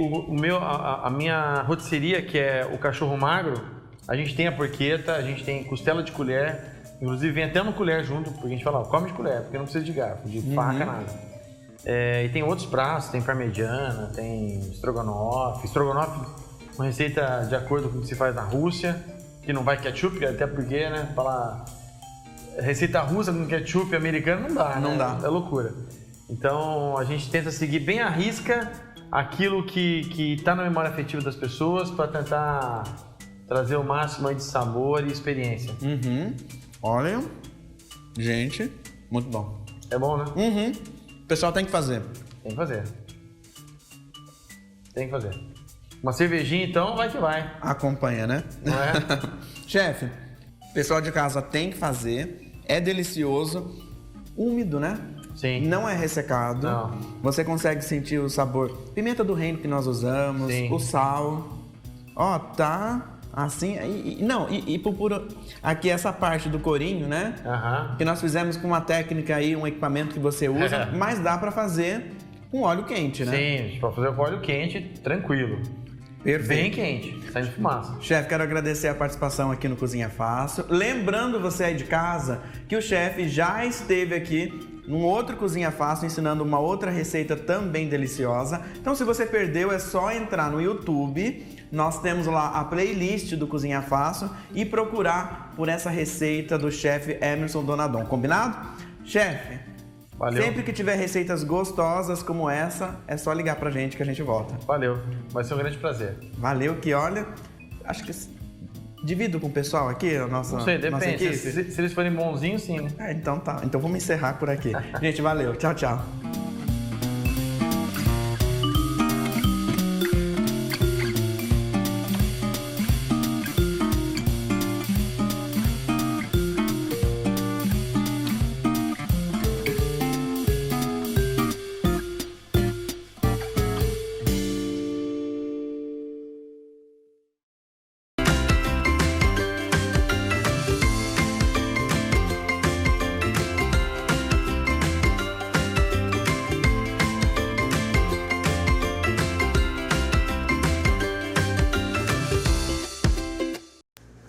S14: a minha rotisserie, que é o Cachorro Magro, a gente tem a porqueta, a gente tem costela de colher, inclusive vem até uma colher junto, porque a gente fala, come de colher, porque não precisa de garfo, de faca, nada. E tem outros pratos, tem parmegiana, tem estrogonofe, uma receita de acordo com o que se faz na Rússia, que não vai ketchup, até porque, né, falar receita russa com ketchup americano não dá, né?
S15: Não dá.
S14: É loucura. Então a gente tenta seguir bem à risca aquilo que está na memória afetiva das pessoas para tentar trazer o máximo de sabor e experiência.
S15: Olha, gente, muito bom.
S14: É bom, né?
S15: O pessoal tem que fazer.
S14: Tem que fazer. Tem que fazer. Uma cervejinha, então, vai que vai.
S15: Acompanha, né?
S14: Não é?
S15: Chefe, o pessoal de casa tem que fazer. É delicioso. Úmido, né?
S14: Sim.
S15: Não é ressecado.
S14: Não.
S15: Você consegue sentir o sabor. Pimenta do reino que nós usamos.
S14: Sim.
S15: O sal. Ó, tá assim. E por aqui essa parte do corinho, né? Que nós fizemos com uma técnica aí, um equipamento que você usa. Mas dá pra fazer com óleo quente, né?
S14: Sim, a gente pode fazer com óleo quente, tranquilo.
S15: Perfeito.
S14: Bem quente, saindo fumaça.
S15: Chefe, quero agradecer a participação aqui no Cozinha Fácil. Lembrando você aí de casa que o chefe já esteve aqui num outro Cozinha Fácil ensinando uma outra receita também deliciosa. Então, se você perdeu, é só entrar no YouTube. Nós temos lá a playlist do Cozinha Fácil e procurar por essa receita do chefe Emerson Donadon. Combinado? Chefe,
S14: valeu.
S15: Sempre que tiver receitas gostosas como essa, é só ligar pra gente que a gente volta.
S14: Valeu, vai ser um grande prazer.
S15: Valeu, que olha, acho que divido com o pessoal aqui, a nossa
S14: Não sei,
S15: nossa
S14: depende.
S15: equipe.
S14: Se eles forem bonzinhos, sim, né?
S15: Então tá, então vamos encerrar por aqui. Gente, valeu, tchau, tchau.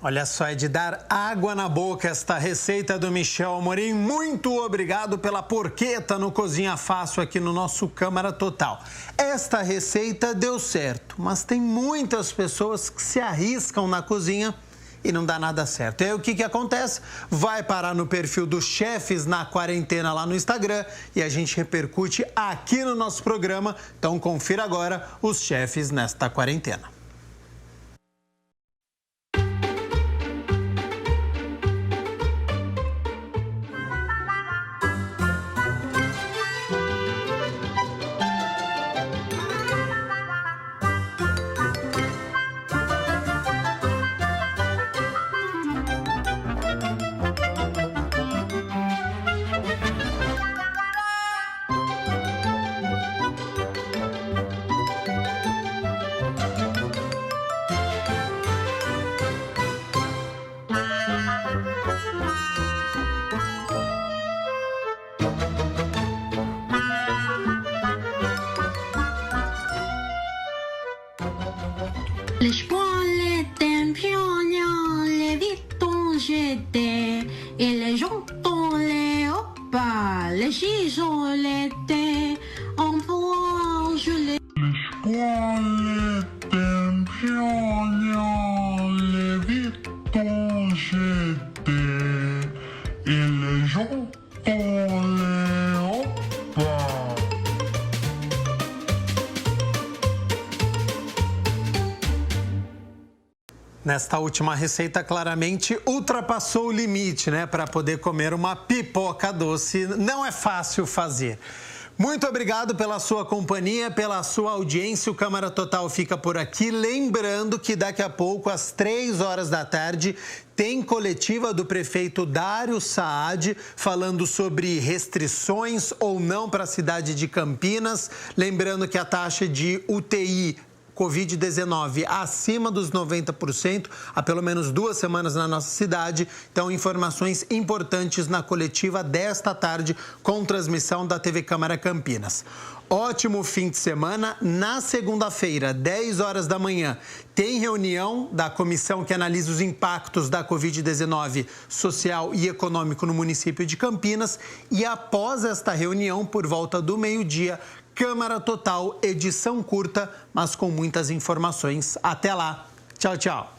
S4: Olha só, é de dar água na boca esta receita do Michel Amorim. Muito obrigado pela porqueta no Cozinha Fácil aqui no nosso Câmara Total. Esta receita deu certo, mas tem muitas pessoas que se arriscam na cozinha e não dá nada certo. E aí o que acontece? Vai parar no perfil dos chefes na quarentena lá no Instagram e a gente repercute aqui no nosso programa. Então confira agora os chefes nesta quarentena.
S16: Le scuole tempiono, le vittongette e le giuntole, oppa, le cisolette, un po' le scuole tempiono, le vittongette e le giuntole, oppa.
S4: Nesta última receita, claramente ultrapassou o limite, né? Para poder comer uma pipoca doce. Não é fácil fazer. Muito obrigado pela sua companhia, pela sua audiência. O Câmara Total fica por aqui. Lembrando que daqui a pouco, às 3 horas da tarde, tem coletiva do prefeito Dário Saad falando sobre restrições ou não para a cidade de Campinas. Lembrando que a taxa de UTI Covid-19 acima dos 90% há pelo menos 2 semanas na nossa cidade. Então, informações importantes na coletiva desta tarde com transmissão da TV Câmara Campinas. Ótimo fim de semana. Na segunda-feira, 10 horas da manhã, tem reunião da comissão que analisa os impactos da Covid-19 social e econômico no município de Campinas. E após esta reunião, por volta do meio-dia, Câmara Total, edição curta, mas com muitas informações. Até lá. Tchau, tchau.